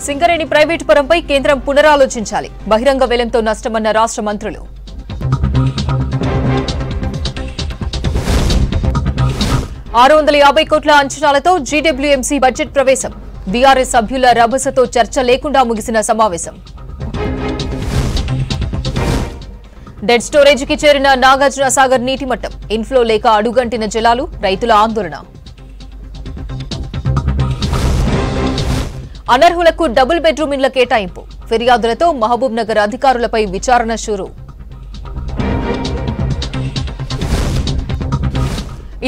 Singareni private పరంపై కేంద్రం పునరాలోచించాలి. బహిరంగ వేలంతో నష్టమన్న రాష్ట్ర మంత్రులు. $650 కోట్ల అంచనాలతో జీడబ్ల్యూఎంసీ బడ్జెట్ ప్రవేశం. బీఆర్ఎస్ సభ్యుల రభసతో చర్చ లేకుండా ముగిసిన సమావేశం. డెడ్ స్టోరేజీకి చేరిన నాగార్జున సాగర్ నీటి మట్టం. ఇన్ఫ్లో లేక అడుగంటిన జలాలు, రైతుల ఆందోళన. అనర్హులకు డబుల్ బెడ్రూమ్ ఇండ్ల కేటాయింపు. ఫిర్యాదులతో మహబూబ్ నగర్ అధికారులపై విచారణ షురూ.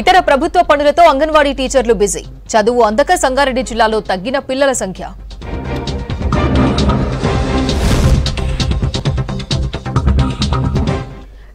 ఇతర ప్రభుత్వ పనులతో అంగన్వాడీ టీచర్లు బిజీ. చదువు అందక సంగారెడ్డి జిల్లాలో తగ్గిన పిల్లల సంఖ్య.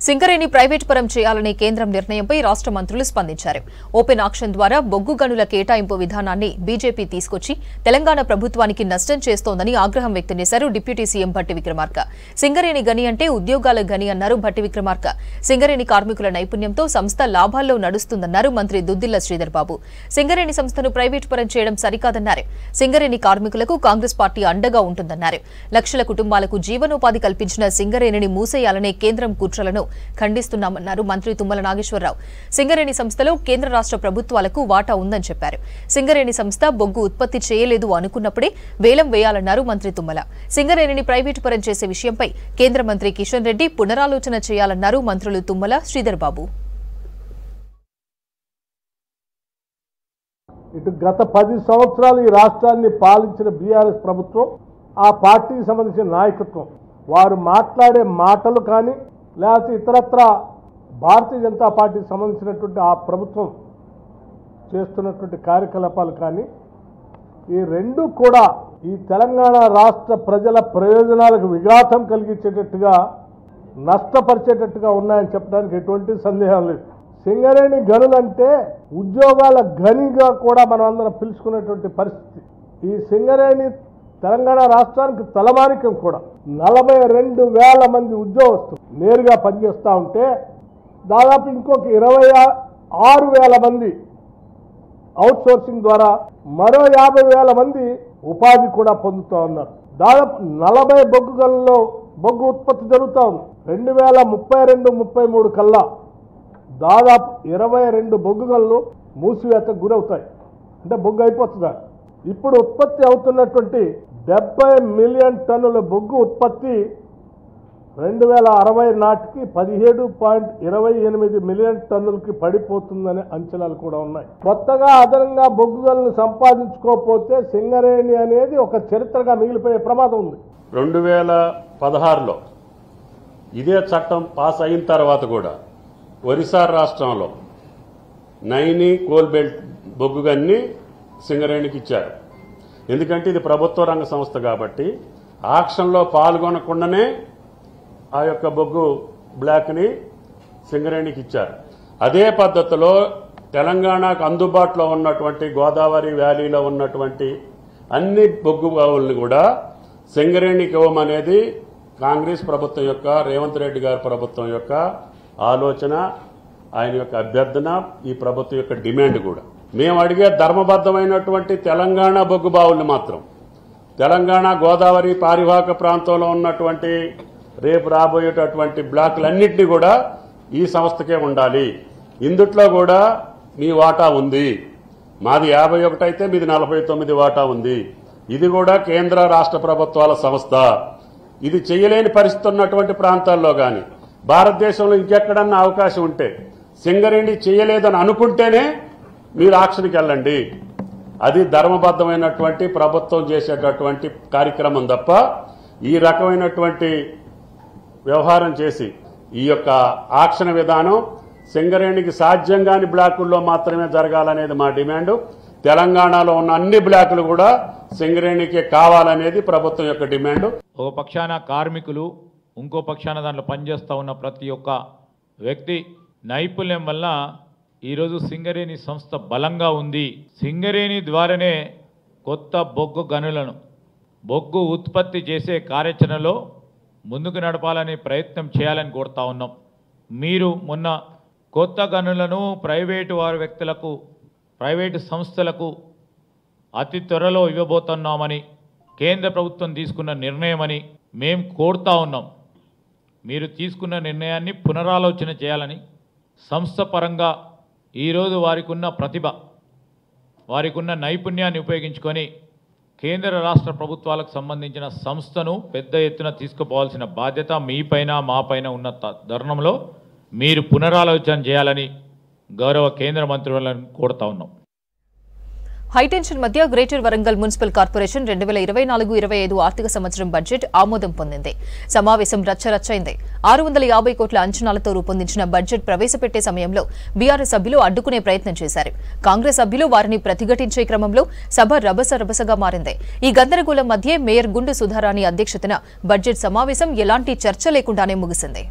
సింగరేణి ప్రైవేటు పరం చేయాలనే కేంద్రం నిర్ణయంపై రాష్ట్ర మంత్రులు స్పందించారు. ఓపెన్ ఆక్షన్ ద్వారా బొగ్గు గనుల కేటాయింపు విధానాన్ని బీజేపీ తీసుకొచ్చి తెలంగాణ ప్రభుత్వానికి నష్టం చేస్తోందని ఆగ్రహం వ్యక్తం చేశారు డిప్యూటీ సీఎం భట్టి విక్రమార్క. సింగరేణి గని అంటే ఉద్యోగాల గని అన్నారు భట్టి విక్రమార్క. సింగరేణి కార్మికుల నైపుణ్యంతో సంస్థ లాభాల్లో నడుస్తుందన్నారు మంత్రి దుద్దిల్ల శ్రీధర్ బాబు. సింగరేణి సంస్థను ప్రైవేటు పరం చేయడం సరికాదన్నారు. సింగరేణి కార్మికులకు కాంగ్రెస్ పార్టీ అండగా ఉంటుందన్నారు. లక్షల కుటుంబాలకు జీవనోపాధి కల్పించిన సింగరేణిని మూసేయాలనే కేంద్రం కుట్రలను ఖండిస్తున్నామన్నారు మంత్రి తుమ్మల నాగేశ్వరరావు. సింగరేణి సంస్థలో కేంద్ర రాష్ట్ర ప్రభుత్వాలకు వాటా ఉందని చెప్పారు. సింగరేణి సంస్థ బొగ్గు ఉత్పత్తి చేయలేదు అనుకున్నప్పుడే వేలం వేయాలన్నారు మంత్రి తుమ్మల. సింగరేణిని ప్రైవేటు పరం చేసే విషయంపై కేంద్ర మంత్రి కిషన్ రెడ్డి పునరాలోచన చేయాలన్నారు మంత్రులు తుమ్మల, శ్రీధర్ బాబు. ఇటు గత 10 సంవత్సరాలు ఈ రాష్ట్రాన్ని పాలించిన బీఆర్ఎస్ ప్రభుత్వం, ఆ పార్టీకి సంబంధించిన నాయకత్వం, వారు మాట్లాడే మాటలు కానీ లేకపోతే ఇతరత్ర భారతీయ జనతా పార్టీకి సంబంధించినటువంటి ఆ ప్రభుత్వం చేస్తున్నటువంటి కార్యకలాపాలు కానీ ఈ రెండు కూడా ఈ తెలంగాణ రాష్ట్ర ప్రజల ప్రయోజనాలకు విఘాతం కలిగించేటట్టుగా, నష్టపరిచేటట్టుగా ఉన్నాయని చెప్పడానికి ఎటువంటి సందేహం లేదు. సింగరేణి గనులంటే ఉద్యోగాల గనిగా కూడా మనం అందరం పిలుచుకునేటువంటి పరిస్థితి. ఈ సింగరేణి తెలంగాణ రాష్ట్రానికి తలమానికం కూడా. 42,000 మంది ఉద్యోగస్తులు నేరుగా పనిచేస్తూ ఉంటే దాదాపు ఇంకొక 26,000 మంది అవుట్ సోర్సింగ్ ద్వారా మరో 50,000 మంది ఉపాధి కూడా పొందుతూ ఉన్నారు. దాదాపు 40 బొగ్గు గనుల్లో బొగ్గు ఉత్పత్తి జరుగుతూ ఉంది. 2032-33 కల్లా దాదాపు 22 బొగ్గు గనులు మూసివేతకు గురవుతాయి. అంటే బొగ్గు అయిపోతుందా? ఇప్పుడు ఉత్పత్తి అవుతున్నటువంటి 70 మిలియన్ టన్నుల బొగ్గు ఉత్పత్తి 2060 నాటికి 17.28 మిలియన్ టన్నులకి పడిపోతుందనే అంచనాలు కూడా ఉన్నాయి. కొత్తగా అదనంగా బొగ్గు గనులను సంపాదించుకోకపోతే సింగరేణి అనేది ఒక చరిత్రగా మిగిలిపోయే ప్రమాదం ఉంది. 2016లో ఇదే చట్టం పాస్ అయిన తర్వాత కూడా ఒరిస్సా రాష్ట్రంలో నైని కోల్బెల్ట్ బొగ్గు గన్ని సింగరేణికి ఇచ్చారు. ఎందుకంటే ఇది ప్రభుత్వ రంగ సంస్థ కాబట్టి ఆక్షన్లో పాల్గొనకుండానే ఆ యొక్క బొగ్గు బ్లాక్ని సింగరేణికి ఇచ్చారు. అదే పద్ధతిలో తెలంగాణకు అందుబాటులో ఉన్నటువంటి గోదావరి వ్యాలీలో ఉన్నటువంటి అన్ని బొగ్గు బావుల్ని కూడా సింగరేణికి ఇవ్వమనేది కాంగ్రెస్ ప్రభుత్వం యొక్క, రేవంత్ రెడ్డి గారి ప్రభుత్వం యొక్క ఆలోచన, ఆయన యొక్క అభ్యర్థన, ఈ ప్రభుత్వం యొక్క డిమాండ్ కూడా. మేము అడిగే ధర్మబద్ధమైనటువంటి తెలంగాణ బొగ్గు బావుల్ని మాత్రం తెలంగాణ గోదావరి పారివాహక ప్రాంతంలో ఉన్నటువంటి రేపు రాబోయేటటువంటి బ్లాకులన్నింటినీ కూడా ఈ సంస్థకే ఉండాలి. ఇందుట్లో కూడా మీ వాటా ఉంది. మాది 51 అయితే మీది 49 వాటా ఉంది. ఇది కూడా కేంద్ర రాష్ట్ర ప్రభుత్వాల సంస్థ. ఇది చేయలేని పరిస్థితి ఉన్నటువంటి ప్రాంతాల్లో కానీ భారతదేశంలో ఇంకెక్కడన్నా అవకాశం ఉంటే సింగరేణి చేయలేదని అనుకుంటేనే మీరు ఆక్షన్కి వెళ్ళండి. అది ధర్మబద్ధమైనటువంటి ప్రభుత్వం చేసేటటువంటి కార్యక్రమం తప్ప ఈ రకమైనటువంటి వ్యవహారం చేసి ఈ యొక్క ఆక్షన్ విధానం సింగరేణికి సాధ్యం కాని బ్లాకుల్లో మాత్రమే జరగాలనేది మా డిమాండ్. తెలంగాణలో ఉన్న అన్ని బ్లాకులు కూడా సింగరేణికి కావాలనేది ప్రభుత్వం యొక్క డిమాండ్. ఒక పక్షాన కార్మికులు, ఇంకో పక్షాన దాంట్లో పనిచేస్తూ ఉన్న ప్రతి ఒక్క వ్యక్తి నైపుణ్యం వల్ల ఈరోజు సింగరేణి సంస్థ బలంగా ఉంది. సింగరేణి ద్వారానే కొత్త బొగ్గు గనులను బొగ్గు ఉత్పత్తి చేసే కార్యాచరణలో ముందుకు నడపాలని ప్రయత్నం చేయాలని కోరుతా ఉన్నాం. మీరు మొన్న కొత్త గనులను ప్రైవేటు వ్యక్తులకు, ప్రైవేటు సంస్థలకు అతి త్వరలో ఇవ్వబోతున్నామని కేంద్ర ప్రభుత్వం తీసుకున్న నిర్ణయమని మేము కోరుతా ఉన్నాం. మీరు తీసుకున్న నిర్ణయాన్ని పునరాలోచన చేయాలని, సంస్థ పరంగా ఈరోజు వారికి ఉన్న ప్రతిభ, వారికి ఉన్న నైపుణ్యాన్ని ఉపయోగించుకొని కేంద్ర రాష్ట్ర ప్రభుత్వాలకు సంబంధించిన సంస్థను పెద్ద ఎత్తున తీసుకుపోవాల్సిన బాధ్యత మీపైన మాపైన ఉన్న తరుణంలో మీరు పునరాలోచన చేయాలని గౌరవ కేంద్ర మంత్రులను కోరుతా ఉన్నాం. హైటెన్షన్ మధ్య గ్రేటర్ వరంగల్ మున్సిపల్ కార్పొరేషన్ 2024-25 ఆర్థిక సంవత్సరం బడ్జెట్ ఆమోదం పొందింది. సమావేశం రచ్చరచ్చైంది. 650 కోట్ల అంచనాలతో రూపొందించిన బడ్జెట్ ప్రవేశపెట్టే సమయంలో బీఆర్ఎస్ సభ్యులు అడ్డుకునే ప్రయత్నం చేశారు. కాంగ్రెస్ సభ్యులు వారిని ప్రతిఘటించే క్రమంలో సభ రభసగా మారింది. ఈ గందరగోళం మధ్య మేయర్ గుండు సుధారాణి అధ్యక్షతన బడ్జెట్ సమావేశం ఎలాంటి చర్చ లేకుండానే ముగిసింది.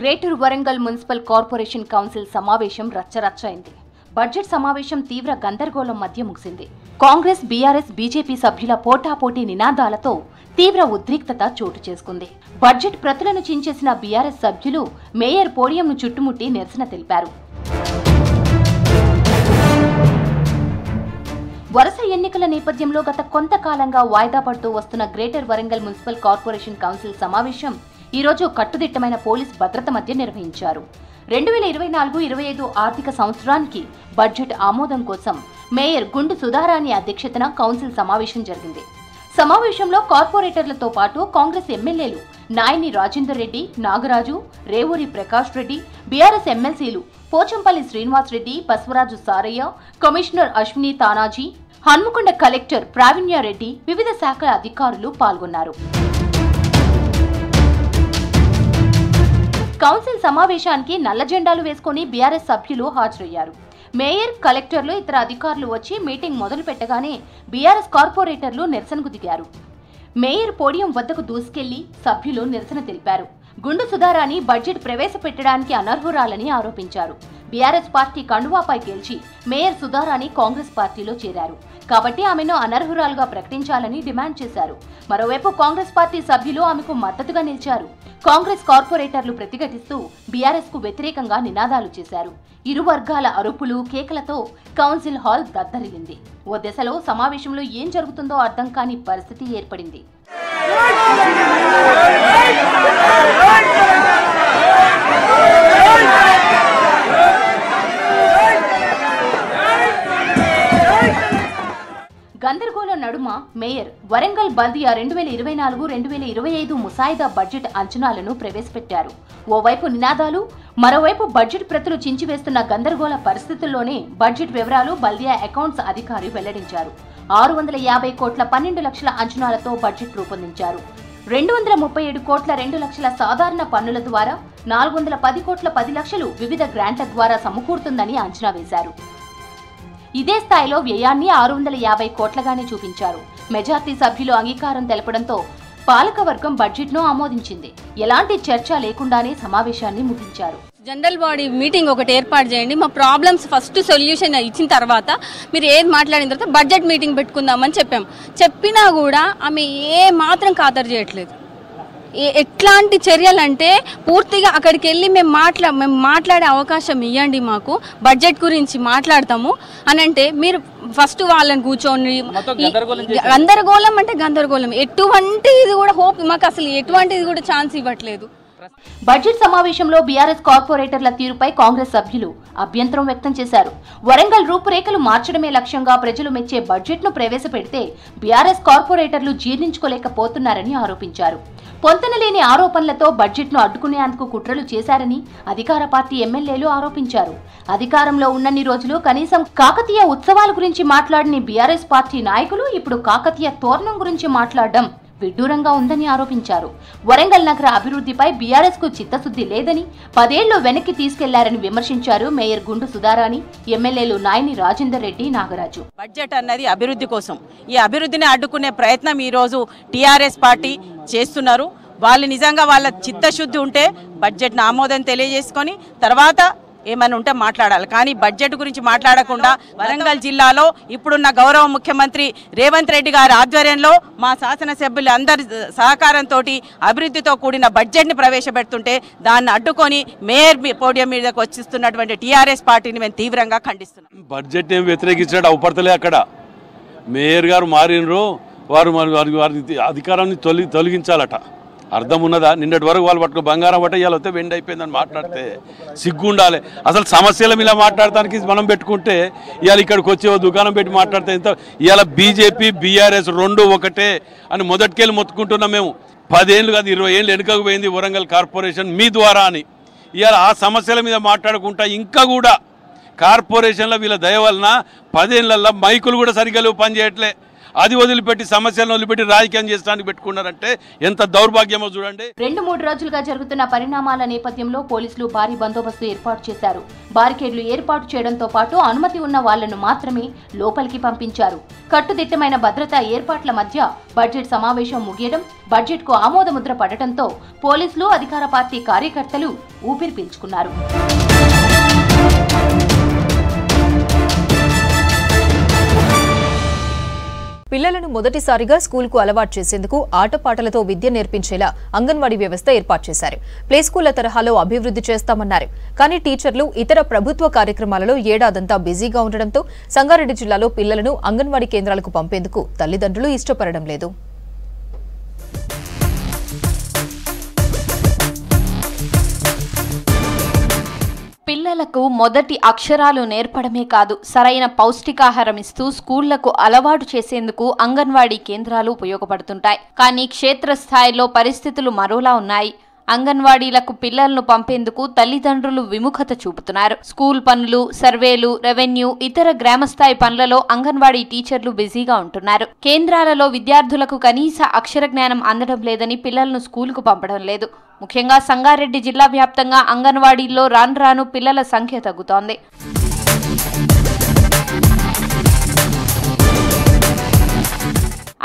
Greater Warangal municipal corporation council సమావేశం రచ్చరచ్చైంది. బడ్జెట్ సమావేశం తీవ్ర గందరగోళం మధ్య ముగిసింది. కాంగ్రెస్, బీఆర్ఎస్, బీజేపీ సభ్యుల పోటాపోటీ నినాదాలతో తీవ్ర ఉద్రిక్తత చోటు చేసుకుంది. బడ్జెట్ ప్రతులను చించేసిన బీఆర్ఎస్ సభ్యులు మేయర్ పోడియంను చుట్టుముట్టి నిరసన తెలిపారు. వరుస ఎన్నికల నేపథ్యంలో గత కొంతకాలంగా వాయిదా పడుతూ వస్తున్న greater Warangal municipal corporation council సమావేశం ఈ రోజు కట్టుదిట్టమైన పోలీస్ భద్రత మధ్య నిర్వహించారు. 2024-25 ఆర్థిక సంవత్సరానికి బడ్జెట్ ఆమోదం కోసం మేయర్ గుండు సుధారాణి అధ్యక్షతన కౌన్సిల్ సమావేశం జరిగింది. సమావేశంలో కార్పొరేటర్లతో పాటు కాంగ్రెస్ ఎమ్మెల్యేలు నాయని రాజేందర్ రెడ్డి, నాగరాజు, రేవూరి ప్రకాష్ రెడ్డి, బీఆర్ఎస్ ఎమ్మెల్సీలు పోచంపల్లి శ్రీనివాస్ రెడ్డి, బస్వరాజు సారయ్య, కమిషనర్ అశ్విని తానాజీ, హన్మకొండ కలెక్టర్ ప్రావీణ్యారెడ్డి, వివిధ శాఖల అధికారులు పాల్గొన్నారు. కౌన్సిల్ సమావేశానికి నల్ల జెండాలు వేసుకుని బీఆర్ఎస్ సభ్యులు హాజరయ్యారు. మేయర్, కలెక్టర్లు, ఇతర అధికారులు వచ్చి మీటింగ్ మొదలు పెట్టగానే బీఆర్ఎస్ కార్పొరేటర్లు నిరసనకు దిగారు. మేయర్ పోడియం వద్దకు దూసుకెళ్లి సభ్యులు నిరసన తెలిపారు. గుండు సుధారాణి బడ్జెట్ ప్రవేశపెట్టడానికి అనర్హురాలని ఆరోపించారు. బీఆర్ఎస్ పార్టీ కండువాపై గెలిచి మేయర్ సుధారాణి కాంగ్రెస్ పార్టీలో చేరారు కాబట్టి ఆమెను అనర్హురాలుగా ప్రకటించాలని డిమాండ్ చేశారు. మరోవైపు కాంగ్రెస్ పార్టీ సభ్యులు ఆమెకు మద్దతుగా నిలిచారు. కాంగ్రెస్ కార్పొరేటర్లు ప్రతిఘటిస్తూ బీఆర్ఎస్ కు వ్యతిరేకంగా నినాదాలు చేశారు. ఇరు వర్గాల అరుపులు, కేకలతో కౌన్సిల్ హాల్ దద్దరిల్లింది. ఓ దశలో సమావేశంలో ఏం జరుగుతుందో అర్థం కాని పరిస్థితి ఏర్పడింది. గందరగోళం నడుమ మేయర్ వరంగల్ బల్దియా 2024-2025 ముసాయిదా బడ్జెట్ అంచనాలను ప్రవేశపెట్టారు. ఓవైపు నినాదాలు, మరోవైపు బడ్జెట్ ప్రతులు చించివేస్తున్న గందరగోళ పరిస్థితుల్లోనే బడ్జెట్ వివరాలు బల్దియా అకౌంట్స్ అధికారి వెల్లడించారు. 650 కోట్ల 12 లక్షల అంచనాలతో బడ్జెట్ రూపొందించారు. 237 కోట్ల 2 లక్షల సాధారణ పన్నుల ద్వారా 410 కోట్ల 10 లక్షలు వివిధ గ్రాంట్ల ద్వారా సమకూరుతుందని అంచనా వేశారు. ఇదే స్థాయిలో వ్యయాన్ని 650 కోట్లగానే చూపించారు. మెజార్టీ సభ్యులు అంగీకారం తెలపడంతో పాలకవర్గం బడ్జెట్ను ఆమోదించింది. ఎలాంటి చర్చ లేకుండానే సమావేశాన్ని ముగించారు. జనరల్ బాడీ మీటింగ్ ఒకటి ఏర్పాటు చేయండి. మా ప్రాబ్లమ్స్ ఫస్ట్ సొల్యూషన్ ఇచ్చిన తర్వాత మీరు ఏది మాట్లాడిన తర్వాత బడ్జెట్ మీటింగ్ పెట్టుకుందామని చెప్పినా కూడా ఆమె ఏ మాత్రం ఖాతరు చేయట్లేదు. ఎట్లాంటి చర్యలు అంటే పూర్తిగా అక్కడికి వెళ్ళి మేము మాట్లాడే అవకాశం ఇవ్వండి, మాకు బడ్జెట్ గురించి మాట్లాడతాము అని అంటే మీరు ఫస్ట్ వాళ్ళని కూర్చొని గందరగోళం అంటే గందరగోళం, ఎటువంటిది కూడా హోప్ మాకు అసలు ఎటువంటిది కూడా ఛాన్స్ ఇవ్వట్లేదు. బడ్జెట్ సమావేశంలో బీఆర్ఎస్ కార్పొరేటర్ల తీరుపై కాంగ్రెస్ సభ్యులు అభ్యంతరం వ్యక్తం చేశారు. వరంగల్ రూపురేఖలు మార్చడమే లక్ష్యంగా ప్రజలు మెచ్చే బడ్జెట్ ను ప్రవేశపెడితే బీఆర్ఎస్ కార్పొరేటర్లు జీర్ణించుకోలేకపోతున్నారని ఆరోపించారు. పొంతనలేని ఆరోపణలతో బడ్జెట్ ను అడ్డుకునేందుకు కుట్రలు చేశారని అధికార పార్టీ ఎమ్మెల్యేలు ఆరోపించారు. అధికారంలో ఉన్నన్ని రోజులు కనీసం కాకతీయ ఉత్సవాల గురించి మాట్లాడని బీఆర్ఎస్ పార్టీ నాయకులు ఇప్పుడు కాకతీయ తోరణం గురించి మాట్లాడడం విడ్డూరంగా ఉందని ఆరోపించారు. వరంగల్ నగర అభివృద్ధిపై బీఆర్ఎస్ కు చిత్తశుద్ధి లేదని 10 ఏళ్లు వెనక్కి తీసుకెళ్లారని విమర్శించారు మేయర్ గుండు సుధారాణి, ఎమ్మెల్యేలు నాయని రాజేందర్ రెడ్డి, నాగరాజు. బడ్జెట్ అన్నది అభివృద్ధి కోసం, ఈ అభివృద్ధిని అడ్డుకునే ప్రయత్నం ఈ రోజు టీఆర్ఎస్ పార్టీ చేస్తున్నారు. వాళ్ళు నిజంగా వాళ్ళ చిత్తశుద్ధి ఉంటే బడ్జెట్ను ఆమోదం తెలియజేసుకొని తర్వాత ఏమైనా ఉంటే మాట్లాడాలి. కానీ బడ్జెట్ గురించి మాట్లాడకుండా వరంగల్ జిల్లాలో ఇప్పుడున్న గౌరవ ముఖ్యమంత్రి రేవంత్ రెడ్డి గారి ఆధ్వర్యంలో మా శాసనసభ్యులు అందరి సహకారంతో అభివృద్ధితో కూడిన బడ్జెట్ని ప్రవేశపెడుతుంటే దాన్ని అడ్డుకొని మేయర్ పోడియం మీదకి వచ్చిస్తున్నటువంటి టీఆర్ఎస్ పార్టీని మేము తీవ్రంగా ఖండిస్తున్నాం. బడ్జెట్ ఏం వ్యతిరేకించాడు అవపడతలే. అక్కడ మేయర్ గారు మారినరు, వారి అధికారాన్ని తొలగించాలట. అర్థం ఉన్నదా? నిన్నటి వరకు వాళ్ళు పట్టుకుని బంగారం పట్ట ఇవాళ వస్తే వెండి అయిపోయిందని మాట్లాడితే సిగ్గుండాలి. అసలు సమస్యల మీద మాట్లాడటానికి మనం పెట్టుకుంటే ఇవాళ ఇక్కడికి వచ్చి దుకాణం పెట్టి మాట్లాడితే ఎంత ఇవాళ బీజేపీ బీఆర్ఎస్ రెండు ఒకటే అని మొదటికెళ్ళి మొత్తుకుంటున్నాం మేము. 10 ఏళ్ళు కాదు 20 ఏళ్ళు వెనుకకు పోయింది వరంగల్ కార్పొరేషన్ మీ ద్వారా అని. ఇవాళ ఆ సమస్యల మీద మాట్లాడుకుంటా ఇంకా కూడా కార్పొరేషన్లో వీళ్ళ దయ వలన 10 ఏళ్ళల్లో మైకులు కూడా సరిగ్గా పనిచేయట్లే. అది వదిలిపెట్టి సమస్యలను వదిలిపెట్టి రాజకీయం చేసడానికి పెట్టుకున్నారంటే ఎంత దౌర్భాగ్యమో చూడండి. 2-3 రోజులుగా జరుగుతున్న పరిణామాల నేపథ్యంలో పోలీసులు భారీ బందోబస్తు ఏర్పాటు చేశారు. బారికేడ్లు ఏర్పాటు చేయడంతో పాటు అనుమతి ఉన్న వాళ్లను మాత్రమే లోపలికి పంపించారు. కట్టుదిట్టమైన భద్రతా ఏర్పాట్ల మధ్య బడ్జెట్ సమావేశం ముగియడం, బడ్జెట్కు ఆమోదముద్ర పడటంతో పోలీసులు అధికార పార్టీ కార్యకర్తలు ఊపిరి పీల్చుకున్నారు. పిల్లలను మొదటిసారిగా స్కూల్కు అలవాటు చేసేందుకు ఆటపాటలతో విద్య నేర్పించేలా అంగన్వాడీ వ్యవస్థ ఏర్పాటు చేశారు. ప్లే స్కూళ్ల తరహాలో అభివృద్ధి చేస్తామన్నారు. కానీ టీచర్లు ఇతర ప్రభుత్వ కార్యక్రమాలలో ఏడాదంతా బిజీగా ఉండడంతో సంగారెడ్డి జిల్లాలో పిల్లలను అంగన్వాడీ కేంద్రాలకు పంపేందుకు తల్లిదండ్రులు ఇష్టపడడం లేదు. పిల్లలకు మొదటి అక్షరాలు నేర్పడమే కాదు, సరైన పౌష్టికాహారం ఇస్తూ స్కూళ్లకు అలవాటు చేసేందుకు అంగన్వాడీ కేంద్రాలు ఉపయోగపడుతుంటాయి. కానీ క్షేత్రస్థాయిలో పరిస్థితులు మరోలా ఉన్నాయి. అంగన్వాడీలకు పిల్లలను పంపేందుకు తల్లిదండ్రులు విముఖత చూపుతున్నారు. స్కూల్ పనులు, సర్వేలు, రెవెన్యూ, ఇతర గ్రామస్థాయి పనులలో అంగన్వాడీ టీచర్లు బిజీగా ఉంటున్నారు. కేంద్రాలలో విద్యార్థులకు కనీస అక్షర జ్ఞానం అందడం లేదని పిల్లలను స్కూలుకు పంపడం లేదు. ముఖ్యంగా సంగారెడ్డి జిల్లా వ్యాప్తంగా అంగన్వాడీల్లో రాను రాను పిల్లల సంఖ్య తగ్గుతోంది.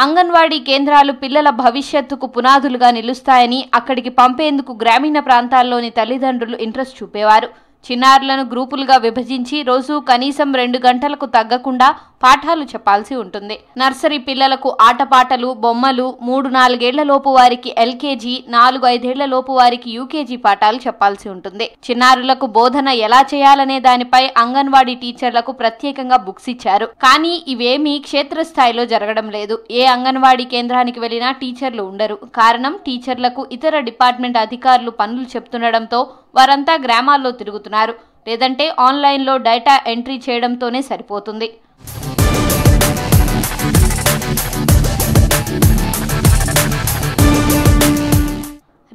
అంగన్వాడీ కేంద్రాలు పిల్లల భవిష్యత్తుకు పునాదులుగా నిలుస్తాయని అక్కడికి పంపేందుకు గ్రామీణ ప్రాంతాల్లోని తల్లిదండ్రులు ఇంట్రెస్ట్ చూపేవారు. చిన్నారులను గ్రూపులుగా విభజించి రోజు కనీసం 2 గంటలకు తగ్గకుండా పాఠాలు చెప్పాల్సి ఉంటుంది. నర్సరీ పిల్లలకు ఆటపాటలు, బొమ్మలు, 3-4 ఏళ్లలోపు వారికి ఎల్కేజీ, 4-5 ఏళ్లలోపు వారికి యూకేజీ పాఠాలు చెప్పాల్సి ఉంటుంది. చిన్నారులకు బోధన ఎలా చేయాలనే దానిపై అంగన్వాడీ టీచర్లకు ప్రత్యేకంగా బుక్స్ ఇచ్చారు. కానీ ఇవేమీ క్షేత్రస్థాయిలో జరగడం లేదు. ఏ అంగన్వాడీ కేంద్రానికి వెళ్లినా టీచర్లు ఉండరు. కారణం, టీచర్లకు ఇతర డిపార్ట్మెంట్ అధికారులు పనులు చెప్తుండడంతో వారంతా గ్రామాల్లో తిరుగుతున్నారు. లేదంటే ఆన్లైన్లో డేటా ఎంట్రీ చేయడంతోనే సరిపోతుంది.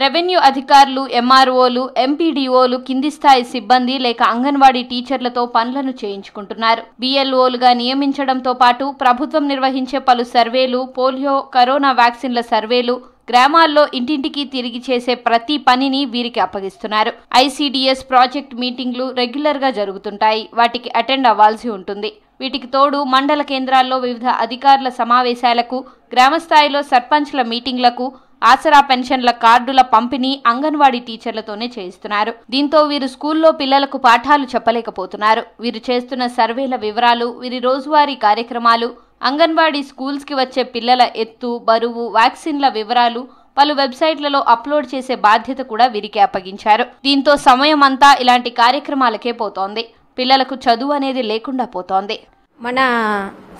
రెవెన్యూ అధికారులు, ఎంఆర్ఓలు, ఎంపీడీఓలు కింది స్థాయి సిబ్బంది లేక అంగన్వాడీ టీచర్లతో పనులను చేయించుకుంటున్నారు. బిఎల్ఓలుగా నియమించడంతో పాటు ప్రభుత్వం నిర్వహించే పలు సర్వేలు, పోలియో, కరోనా వ్యాక్సిన్ల సర్వేలు, గ్రామాల్లో ఇంటింటికి తిరిగి చేసే ప్రతి పనిని వీరికి అప్పగిస్తున్నారు. ఐసీడీఎస్ ప్రాజెక్ట్ మీటింగ్లు రెగ్యులర్ గా జరుగుతుంటాయి. వాటికి అటెండ్ అవ్వాల్సి ఉంటుంది. వీటికి తోడు మండల కేంద్రాల్లో వివిధ అధికారుల సమావేశాలకు, గ్రామస్థాయిలో సర్పంచ్ల మీటింగ్లకు, ఆసరా పెన్షన్ల కార్డుల పంపిణీ అంగన్వాడీ టీచర్లతోనే చేయిస్తున్నారు. దీంతో వీరు స్కూల్లో పిల్లలకు పాఠాలు చెప్పలేకపోతున్నారు. వీరు చేస్తున్న సర్వేల వివరాలు, వీరి రోజువారీ కార్యక్రమాలు, అంగన్వాడీ స్కూల్స్ కి వచ్చే పిల్లల ఎత్తు, బరువు, వ్యాక్సిన్ల వివరాలు పలు వెబ్సైట్లలో అప్లోడ్ చేసే బాధ్యత కూడా వీరికి అప్పగించారు. దీంతో సమయం అంతా ఇలాంటి కార్యక్రమాలకే పోతోంది. పిల్లలకు చదువు అనేది లేకుండా పోతోంది. మన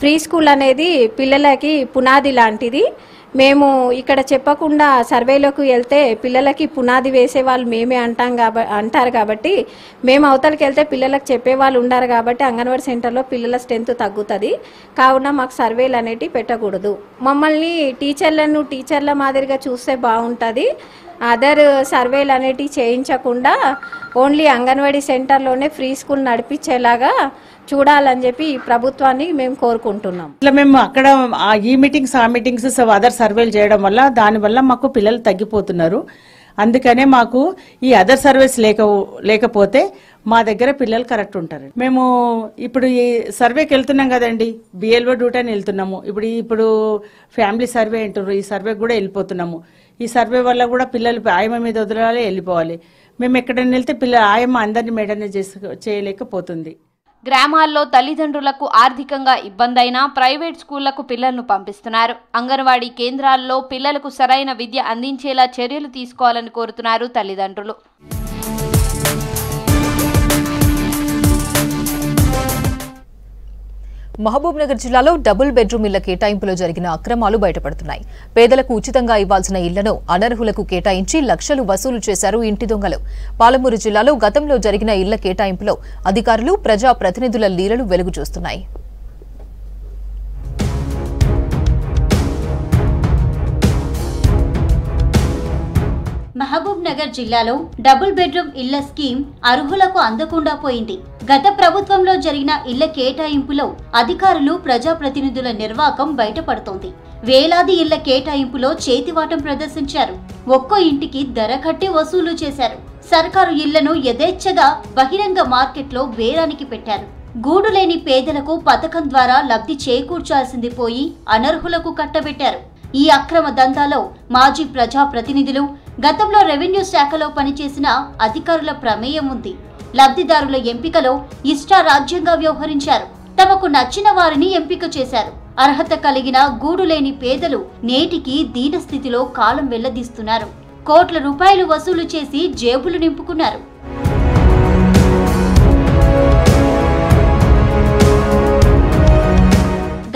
ఫ్రీ స్కూల్ అనేది పిల్లలకి పునాది లాంటిది. మేము ఇక్కడ చెప్పకుండా సర్వేలోకి వెళ్తే పిల్లలకి పునాది వేసే వాళ్ళు మేమే అంటారు కాబట్టి మేము అవతలకి వెళ్తే పిల్లలకు చెప్పేవాళ్ళు ఉండరు కాబట్టి అంగన్వాడీ సెంటర్లో పిల్లల స్ట్రెంత్ తగ్గుతుంది. కావున మాకు సర్వేలు అనేటివి పెట్టకూడదు. మమ్మల్ని టీచర్ల మాదిరిగా చూస్తే బాగుంటుంది. అదర్ సర్వేలు అనేటివి చేయించకుండా ఓన్లీ అంగన్వాడీ సెంటర్లోనే ఫ్రీ స్కూల్ నడిపించేలాగా చూడాలని చెప్పి ప్రభుత్వాన్ని మేము కోరుకుంటున్నాం. ఇట్లా మేము అక్కడ ఈ మీటింగ్స్ ఆ మీటింగ్స్ అదర్ సర్వేలు చేయడం వల్ల దానివల్ల మాకు పిల్లలు తగ్గిపోతున్నారు. అందుకనే మాకు ఈ అదర్ సర్వేస్ లేకపోతే మా దగ్గర పిల్లలు కరెక్ట్ ఉంటారు. మేము ఇప్పుడు ఈ సర్వేకి వెళ్తున్నాం కదండి, బిఎల్ఓ డ్యూటీ అని వెళ్తున్నాము. ఇప్పుడు ఫ్యామిలీ సర్వే అంటారు, ఈ సర్వేకి కూడా వెళ్ళిపోతున్నాము. ఈ సర్వే వల్ల కూడా పిల్లలు ఆయమ మీద వదలాలి, వెళ్ళిపోవాలి. మేము ఎక్కడైనా వెళ్తే ఆయమ్మ అందరినీ మేడనే చేయలేకపోతుంది. గ్రామాల్లో తల్లిదండ్రులకు ఆర్థికంగా ఇబ్బందైనా ప్రైవేట్ స్కూళ్లకు పిల్లలను పంపిస్తున్నారు. అంగన్వాడీ కేంద్రాల్లో పిల్లలకు సరైన విద్య అందించేలా చర్యలు తీసుకోవాలని కోరుతున్నారు తల్లిదండ్రులు. మహబూబ్ నగర్ జిల్లాలో డబుల్ బెడ్రూమ్ ఇళ్ల కేటాయింపులో జరిగిన అక్రమాలు బయటపడుతున్నాయి. పేదలకు ఉచితంగా ఇవ్వాల్సిన ఇళ్లను అనర్హులకు కేటాయించి లక్షలు వసూలు చేశారు ఇంటి దొంగలు. పాలమూరు జిల్లాలో గతంలో జరిగిన ఇళ్ల కేటాయింపులో అధికారులు ప్రజా ప్రతినిధుల లీలలు వెలుగు చూస్తున్నాయి. మహబూబ్ నగర్ జిల్లాలో డబుల్ బెడ్రూమ్ ఇళ్ల స్కీమ్ అర్హులకు అందకుండా పోయింది. గత ప్రభుత్వంలో జరిగిన ఇళ్ల కేటాయింపులో అధికారులు ప్రజాప్రతినిధుల నిర్వాకం బయటపడుతోంది. వేలాది ఇళ్ల కేటాయింపులో చేతివాటం ప్రదర్శించారు. ఒక్కో ఇంటికి ధర కట్టి వసూలు చేశారు. సర్కారు ఇళ్లను యథేచ్ఛగా బహిరంగ మార్కెట్లో బేరానికి పెట్టారు. గూడు లేని పేదలకు పథకం ద్వారా లబ్ధి చేకూర్చాల్సింది పోయి అనర్హులకు కట్టబెట్టారు. ఈ అక్రమ దందాలో మాజీ ప్రజాప్రతినిధులు, గతంలో రెవెన్యూ శాఖలో పనిచేసిన అధికారుల ప్రమేయం ఉంది. లబ్ధిదారుల ఎంపికలో ఇష్టారాజ్యంగా వ్యవహరించారు. తమకు నచ్చిన వారిని ఎంపిక చేశారు. అర్హత కలిగిన గూడు లేని పేదలు నేటికి దీనస్థితిలో కాలం వెళ్లదీస్తున్నారు. కోట్ల రూపాయలు వసూలు చేసి జేబులు నింపుకున్నారు.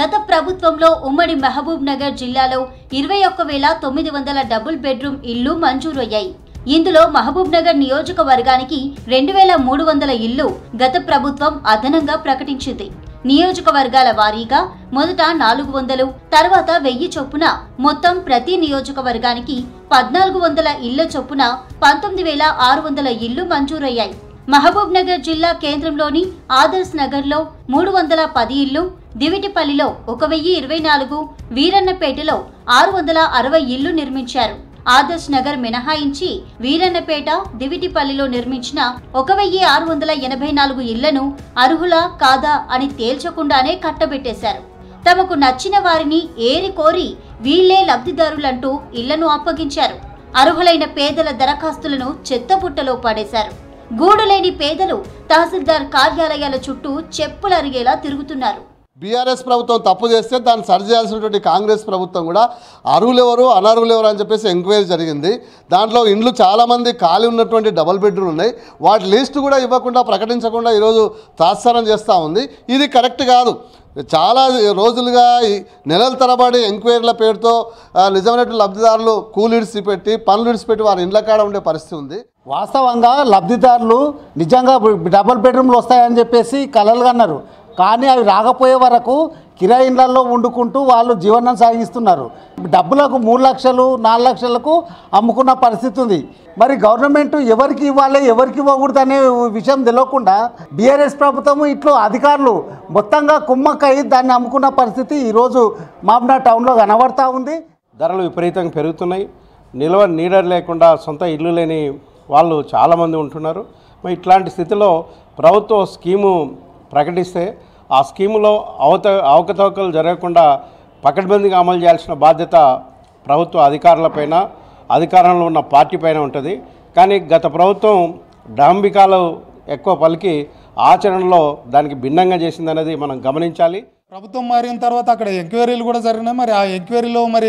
గత ప్రభుత్వంలో ఉమ్మడి మహబూబ్ నగర్ జిల్లాలో 21,900 డబుల్ బెడ్రూమ్ ఇళ్లు మంజూరు అయ్యాయి. ఇందులో మహబూబ్ నగర్ నియోజకవర్గానికి 2,300 ఇళ్లు గత ప్రభుత్వం అదనంగా ప్రకటించింది. నియోజకవర్గాల వారీగా మొదట 400, తర్వాత 1000 చొప్పున మొత్తం ప్రతి నియోజకవర్గానికి 1400 ఇళ్ల చొప్పున 19,600 ఇళ్లు మంజూరయ్యాయి. మహబూబ్ నగర్ జిల్లా కేంద్రంలోని ఆదర్శ్ నగర్లో 310 ఇళ్లు, దివిటిపల్లిలో 1024, వీరన్నపేటలో 660 ఇళ్లు నిర్మించారు. ఆదర్శ్ నగర్ మినహాయించి వీరన్నపేట, దివిటిపల్లిలో నిర్మించిన 1684 ఇళ్లను అర్హులా కాదా అని తేల్చకుండానే కట్టబెట్టేశారు. తమకు నచ్చిన వారిని ఏరి కోరి వీళ్లే లబ్ధిదారులంటూ ఇళ్లను అప్పగించారు. అర్హులైన పేదల దరఖాస్తులను చెత్తబుట్టలో పడేశారు. గూడులేని పేదలు తహసీల్దార్ కార్యాలయాల చుట్టూ చెప్పులరిగేలా తిరుగుతున్నారు. బీఆర్ఎస్ ప్రభుత్వం తప్పు చేస్తే దాన్ని సరిచేయాల్సినటువంటి కాంగ్రెస్ ప్రభుత్వం కూడా అర్హులెవరు అనర్హులెవరు అని చెప్పేసి ఎంక్వైరీ జరిగింది. దాంట్లో ఇండ్లు చాలామంది ఖాళీ ఉన్నటువంటి డబుల్ బెడ్రూమ్ ఉన్నాయి. వాటి లిస్టు కూడా ఇవ్వకుండా ప్రకటించకుండా ఈరోజు తాత్సారం చేస్తూ ఉంది. ఇది కరెక్ట్ కాదు. చాలా రోజులుగా నెలల తరబడి ఎంక్వైరీల పేరుతో నిజమైనటువంటి లబ్ధిదారులు కూలీడ్స్ పెట్టి పనులు ఇడిచిపెట్టి వారి ఇండ్ల కాడ ఉండే పరిస్థితి ఉంది. వాస్తవంగా లబ్ధిదారులు నిజంగా డబుల్ బెడ్రూమ్లు వస్తాయని చెప్పేసి కలలు కన్నారు. కానీ అవి రాకపోయే వరకు కిరాయి ఇళ్లలో వండుకుంటూ వాళ్ళు జీవనం సాగిస్తున్నారు. డబ్బులకు 3 లక్షలు 4 లక్షలకు అమ్ముకున్న పరిస్థితి ఉంది. మరి గవర్నమెంట్ ఎవరికి ఇవ్వాలి ఎవరికి ఇవ్వకూడదు అనే విషయం తెలియకుండా బీఆర్ఎస్ ప్రభుత్వం ఇట్లు అధికారులు మొత్తంగా కుమ్మక్కై దాన్ని అమ్ముకున్న పరిస్థితి ఈరోజు మహబూబ్నగర్ టౌన్లో కనబడతా ఉంది. ధరలు విపరీతంగా పెరుగుతున్నాయి. నీడ లేకుండా సొంత ఇల్లు లేని వాళ్ళు చాలామంది ఉంటున్నారు. మరి ఇట్లాంటి స్థితిలో ప్రభుత్వం స్కీము ప్రకటిస్తే ఆ స్కీములో అవకతవకలు జరగకుండా పకడ్బందీగా అమలు చేయాల్సిన బాధ్యత ప్రభుత్వ అధికారులపైన, అధికారంలో ఉన్న పార్టీ పైన ఉంటుంది. కానీ గత ప్రభుత్వం డాంబికాలు ఎక్కువ పలికి ఆచరణలో దానికి భిన్నంగా చేసిందనేది మనం గమనించాలి. ప్రభుత్వం మారిన తర్వాత అక్కడ ఎంక్వైరీలు కూడా జరిగినాయి. మరి ఆ ఎంక్వైరీలో మరి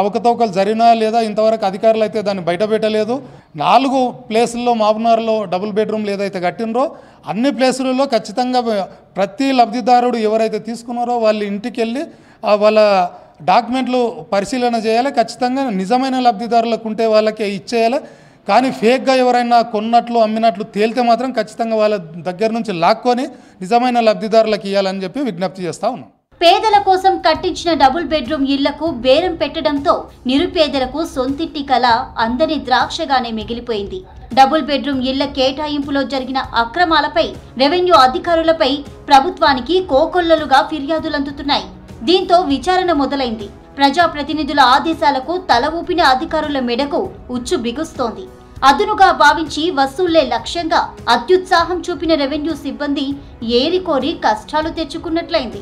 అవకతవకలు జరిగినా లేదా ఇంతవరకు అధికారులు అయితే దాన్ని బయటపెట్టలేదు. 4 ప్లేసుల్లో మహబూబ్నగర్లో డబుల్ బెడ్రూమ్లు ఏదైతే కట్టినరో అన్ని ప్లేసులలో ఖచ్చితంగా ప్రతి లబ్ధిదారుడు ఎవరైతే తీసుకున్నారో వాళ్ళ ఇంటికి వెళ్ళి వాళ్ళ డాక్యుమెంట్లు పరిశీలన చేయాలి. ఖచ్చితంగా నిజమైన లబ్ధిదారులకు ఉంటే వాళ్ళకే ఇచ్చేయాలి. కానీ ఫేక్గా ఎవరైనా కొన్నట్లు అమ్మినట్లు తేలితే మాత్రం ఖచ్చితంగా వాళ్ళ దగ్గర నుంచి లాక్కొని నిజమైన లబ్ధిదారులకు ఇవ్వాలని చెప్పి విజ్ఞప్తి చేస్తా ఉన్నాం. పేదల కోసం కట్టించిన డబుల్ బెడ్రూమ్ ఇళ్లకు బేరం పెట్టడంతో నిరుపేదలకు సొంతింటి కల అందని ద్రాక్షగానే మిగిలిపోయింది. డబుల్ బెడ్రూమ్ ఇళ్ల కేటాయింపులో జరిగిన అక్రమాలపై రెవెన్యూ అధికారులపై ప్రభుత్వానికి కోకొల్లలుగా ఫిర్యాదులందుతున్నాయి. దీంతో విచారణ మొదలైంది. ప్రజాప్రతినిధుల ఆదేశాలకు తల ఊపిన అధికారుల మెడకు ఉచ్చు బిగుస్తోంది. అదునుగా భావించి వసూళ్లే లక్ష్యంగా అత్యుత్సాహం చూపిన రెవెన్యూ సిబ్బంది ఏరికోరి కష్టాలు తెచ్చుకున్నట్లయింది.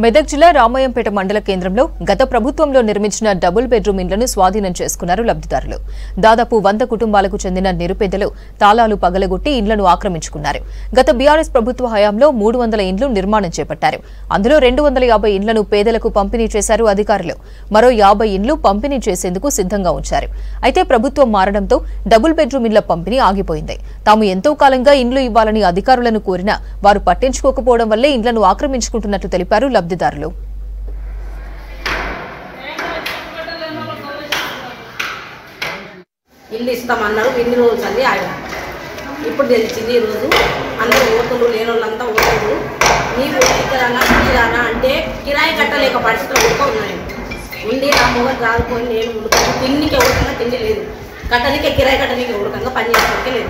మెదక్ జిల్లా రామయ్యంపేట మండల కేంద్రంలో గత ప్రభుత్వంలో నిర్మించిన డబుల్ బెడ్రూమ్ ఇండ్లను స్వాధీనం చేసుకున్నారు లబ్దిదారులు. దాదాపు 100 కుటుంబాలకు చెందిన నిరుపేదలు తాళాలు పగలగొట్టి ఇండ్లను ఆక్రమించుకున్నారు. గత బీఆర్ఎస్ ప్రభుత్వ హయాంలో 300 ఇండ్లు నిర్మాణం చేపట్టారు. అందులో 250 ఇండ్లను పేదలకు పంపిణీ చేశారు అధికారులు. మరో 50 ఇండ్లు పంపిణీ చేసేందుకు సిద్ధంగా ఉంచారు. అయితే ప్రభుత్వం మారడంతో డబుల్ బెడ్రూమ్ ఇండ్ల పంపిణీ ఆగిపోయింది. తాము ఎంతో కాలంగా ఇండ్లు ఇవ్వాలని అధికారులను కోరినా వారు పట్టించుకోకపోవడం వల్లే ఇండ్లను ఆక్రమించుకుంటున్నట్లు తెలిపారు లబ్దిదారులు. ఇల్లు ఇస్తామన్నారు, ఎన్ని రోజులు అండి ఆగా. ఇప్పుడు తెలిసింది ఈరోజు అందరూ ఓటులు లేని వాళ్ళంతా ఓటులు నీకు ఇక్కడనా కిరానా అంటే కిరాయి కట్టలేక పరిస్థితులు కూడా ఉన్నాయి. ఉండి నా మొగలు రాదుకొని నేను ఉడకను తిండికి ఉడకంగా తిండి లేదు, కట్టనికే కిరాయి కట్టనికే ఉడకంగా పని చేసుకోవడానికి లేదు.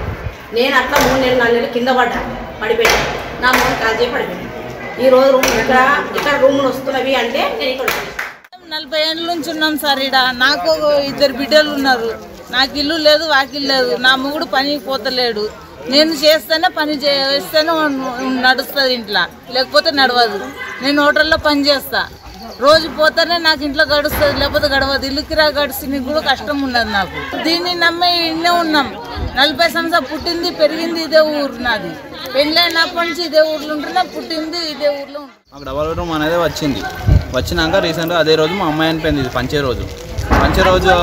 నేను అట్లా 3 నెలలు 4 నెలలు కింద పడిపోయాను. నా మొగలు కాజే పడిపోయాను. ఈ రోజు ఇక్కడ రూములు వస్తున్నవి అంటే నేను ఇక్కడ 40 ఏళ్ళ నుంచి ఉన్నాం సార్. ఇక్కడ నాకు 2 బిడ్డలు ఉన్నారు. నాకు ఇల్లు లేదు, వాకిల్ లేదు. నా మొగుడు పనికి పోతలేడు. నేను చేస్తేనే పని చేస్తేనే నడుస్తుంది ఇంట్లో, లేకపోతే నడవదు. నేను హోటల్లో పని చేస్తా, రోజు పోతేనే నాకు ఇంట్లో గడుస్తుంది, లేకపోతే గడవదు. ఇల్లు కిరా గడిచింది కూడా కష్టం ఉన్నది నాకు. దీన్ని నమ్మి ఇన్నే ఉన్నాం. 40 సంవత్సరాలు పుట్టింది పెరిగింది ఇదే ఊరు నాది. పెళ్ళైనప్పటి నుంచి ఇదే ఊర్లో ఉంటున్నా, పుట్టింది ఇదే ఊర్లో. మాకు డబల్ బెడ్రూమ్ అనేది వచ్చినాక రీసెంట్గా అదే రోజు మా అమ్మాయి అనిపోయింది. ఇది పంచే రోజు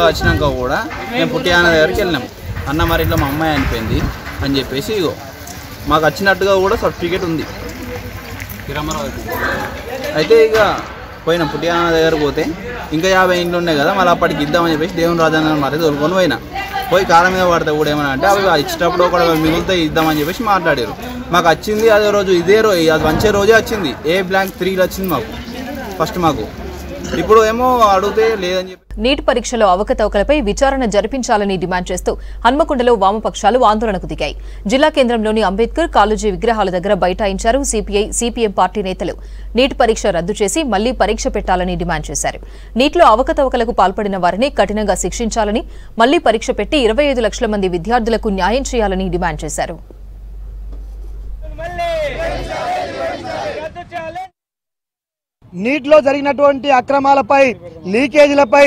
వచ్చినాక కూడా మేము పుట్టి అన్న దగ్గరికి వెళ్ళినాం. అన్న మరి ఇట్లా మా అమ్మాయి అనిపోయింది అని చెప్పేసి ఇగో మాకు వచ్చినట్టుగా కూడా సర్టిఫికేట్ ఉంది. అయితే ఇక పోయినా పుట్టి అన్న దగ్గర పోతే ఇంకా 50 ఇంట్లో ఉన్నాయి కదా, మళ్ళీ అప్పటికి ఇద్దామని చెప్పేసి దేవుని రాజన్న మరి తోలుకొని పోయి కాలం మీద పడితే కూడా ఏమన్నా అంటే అవి ఇచ్చేటప్పుడు ఒక మిగులుతాయి ఇద్దామని చెప్పేసి మాట్లాడారు. మాకు వచ్చింది అదే రోజు, ఇదే రోజు, అది మంచి రోజే వచ్చింది. A-3 వచ్చింది మాకు ఫస్ట్. మాకు ఇప్పుడు ఏమో అడిగితే లేదని చెప్పి నీట్ పరీక్షలో అవకతవకలపై విచారణ జరిపించాలని డిమాండ్ చేస్తూ హన్మకొండలో వామపక్షాలు ఆందోళనకు దిగాయి. జిల్లా కేంద్రంలోని అంబేద్కర్ కాలేజీ విగ్రహాల దగ్గర బైఠాయించారు సిపిఐ, సిపిఎం పార్టీ నేతలు. నీట్ పరీక్ష రద్దు చేసి మళ్లీ పరీక్ష పెట్టాలని డిమాండ్ చేశారు. నీట్లో అవకతవకలకు పాల్పడిన వారిని కఠినంగా శిక్షించాలని, మళ్లీ పరీక్ష పెట్టి 25 లక్షల మంది విద్యార్థులకు న్యాయం చేయాలని డిమాండ్ చేశారు. నీట్లో జరిగినటువంటి అక్రమాలపై, లీకేజీలపై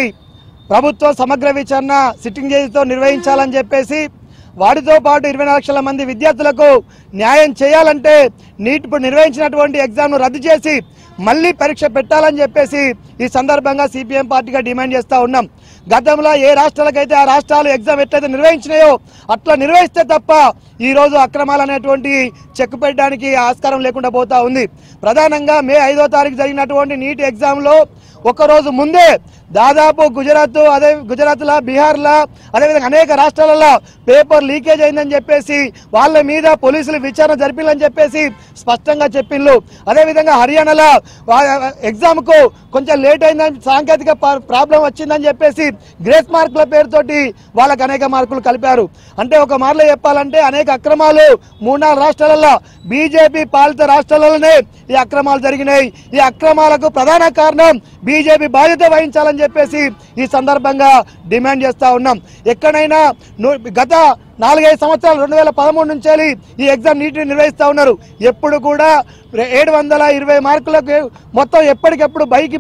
ప్రభుత్వం సమగ్ర విచారణ సిట్టింగ్ జడ్జితో నిర్వహించాలని చెప్పేసి, వాటితో పాటు 20 లక్షల మంది విద్యార్థులకు న్యాయం చేయాలంటే నీట్ ఇప్పుడు నిర్వహించినటువంటి ఎగ్జామ్ను రద్దు చేసి మళ్లీ పరీక్ష పెట్టాలని చెప్పేసి ఈ సందర్భంగా సిపిఎం పార్టీగా డిమాండ్ చేస్తూ ఉన్నాం. గతంలో ఏ రాష్ట్రాలకైతే ఆ రాష్ట్రాలు ఎగ్జామ్ ఎట్లయితే నిర్వహించినాయో అట్లా నిర్వహిస్తే తప్ప ఈ రోజు అక్రమాలు అనేటువంటి చెక్ పెట్టడానికి ఆస్కారం లేకుండా పోతా ఉంది. ప్రధానంగా మే 5వ తారీఖు జరిగినటువంటి నీట్ ఎగ్జామ్లో ఒకరోజు ముందే దాదాపు గుజరాత్లో, బీహార్లో, అదేవిధంగా అనేక రాష్ట్రాలలో పేపర్ లీకేజ్ అయిందని చెప్పేసి వాళ్ళ మీద పోలీసులు విచారణ జరిపిందని చెప్పేసి స్పష్టంగా చెప్పిండ్రు. అదేవిధంగా హర్యానాలో ఎగ్జామ్కు కొంచెం లేట్ అయిందని, సాంకేతిక ప్రాబ్లం వచ్చిందని చెప్పేసి గ్రేస్ మార్కుల పేరుతోటి వాళ్ళకి అనేక మార్కులు కలిపారు. అంటే ఒక మార్లో చెప్పాలంటే అనేక అక్రమాలు 3-4 రాష్ట్రాలలో, బీజేపీ పాలిత రాష్ట్రాలలోనే ఈ అక్రమాలు జరిగినాయి. ఈ అక్రమాలకు ప్రధాన కారణం బీజేపీ బాధ్యత వహించాలని చెప్పేసి ఈ సందర్భంగా డిమాండ్ చేస్తా ఉన్నాం. ఎక్కడైనా గత 4-5 సంవత్సరాలు 2013 నుంచి ఈ ఎగ్జామ్ నీట్ నిర్వహిస్తూ ఉన్నారు. ఎప్పుడు కూడా 720 మార్కులకు మొత్తం ఎప్పటికెప్పుడు బైకి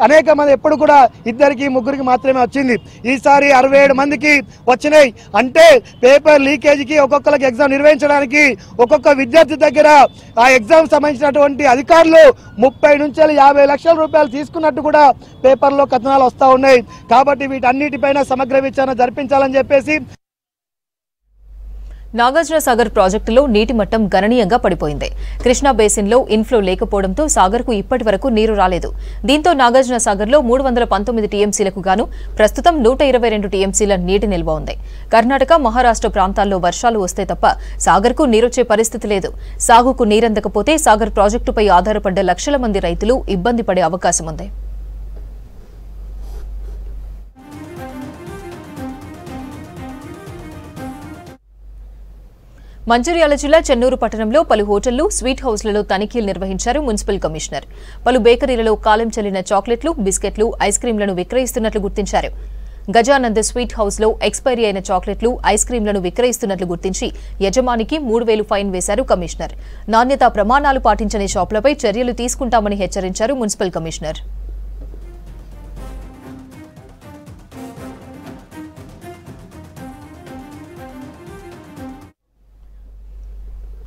అనేక మంది, ఎప్పుడు కూడా 2-3 మాత్రమే వచ్చింది. ఈసారి 67 మందికి వచ్చినాయి. అంటే పేపర్ లీకేజీకి ఒక్కొక్కరికి ఎగ్జామ్ నిర్వహించడానికి ఒక్కొక్క విద్యార్థి దగ్గర ఆ ఎగ్జామ్ సంబంధించినటువంటి అధికారులు 30 నుంచి 50 లక్షల రూపాయలు తీసుకున్నట్టు కూడా పేపర్లో కథనాలు వస్తూ ఉన్నాయి. కాబట్టి వీటన్నిటిపైన సమగ్ర విచారణ జరిపించాలని చెప్పేసి నాగార్జున సాగర్ ప్రాజెక్టులో నీటి మట్టం గణనీయంగా పడిపోయింది. కృష్ణా బేసిన్లో ఇన్ఫ్లో లేకపోవడంతో సాగర్కు ఇప్పటి వరకు నీరు రాలేదు. దీంతో నాగార్జున సాగర్లో 319 టీఎంసీలకు గాను ప్రస్తుతం 122 టీఎంసీల నీటి నిల్వ ఉంది. కర్ణాటక, మహారాష్ట్ర ప్రాంతాల్లో వర్షాలు వస్తే తప్ప సాగర్కు నీరొచ్చే పరిస్థితి లేదు. సాగుకు నీరందకపోతే సాగర్ ప్రాజెక్టుపై ఆధారపడ్డ లక్షల మంది రైతులు ఇబ్బంది పడే అవకాశం ఉంది. మంచిర్యాల జిల్లా చెన్నూరు పట్టణంలో పలు హోటళ్లు, స్వీట్ హౌస్లలో తనిఖీలు నిర్వహించారు మున్సిపల్ కమిషనర్. పలు బేకరీలలో కాలం చెల్లిన చాక్లెట్లు, బిస్కెట్లు, ఐస్ క్రీంలను విక్రయిస్తున్నట్లు గుర్తించారు. గజానంద్ స్వీట్ హౌస్ లో ఎక్స్పైరీ అయిన చాక్లెట్లు, ఐస్ క్రీంలను విక్రయిస్తున్నట్లు గుర్తించి యజమానికి 3,000 ఫైన్ వేశారు కమిషనర్. నాణ్యతా ప్రమాణాలు పాటించని షాపులపై చర్యలు తీసుకుంటామని హెచ్చరించారు మున్సిపల్ కమిషనర్.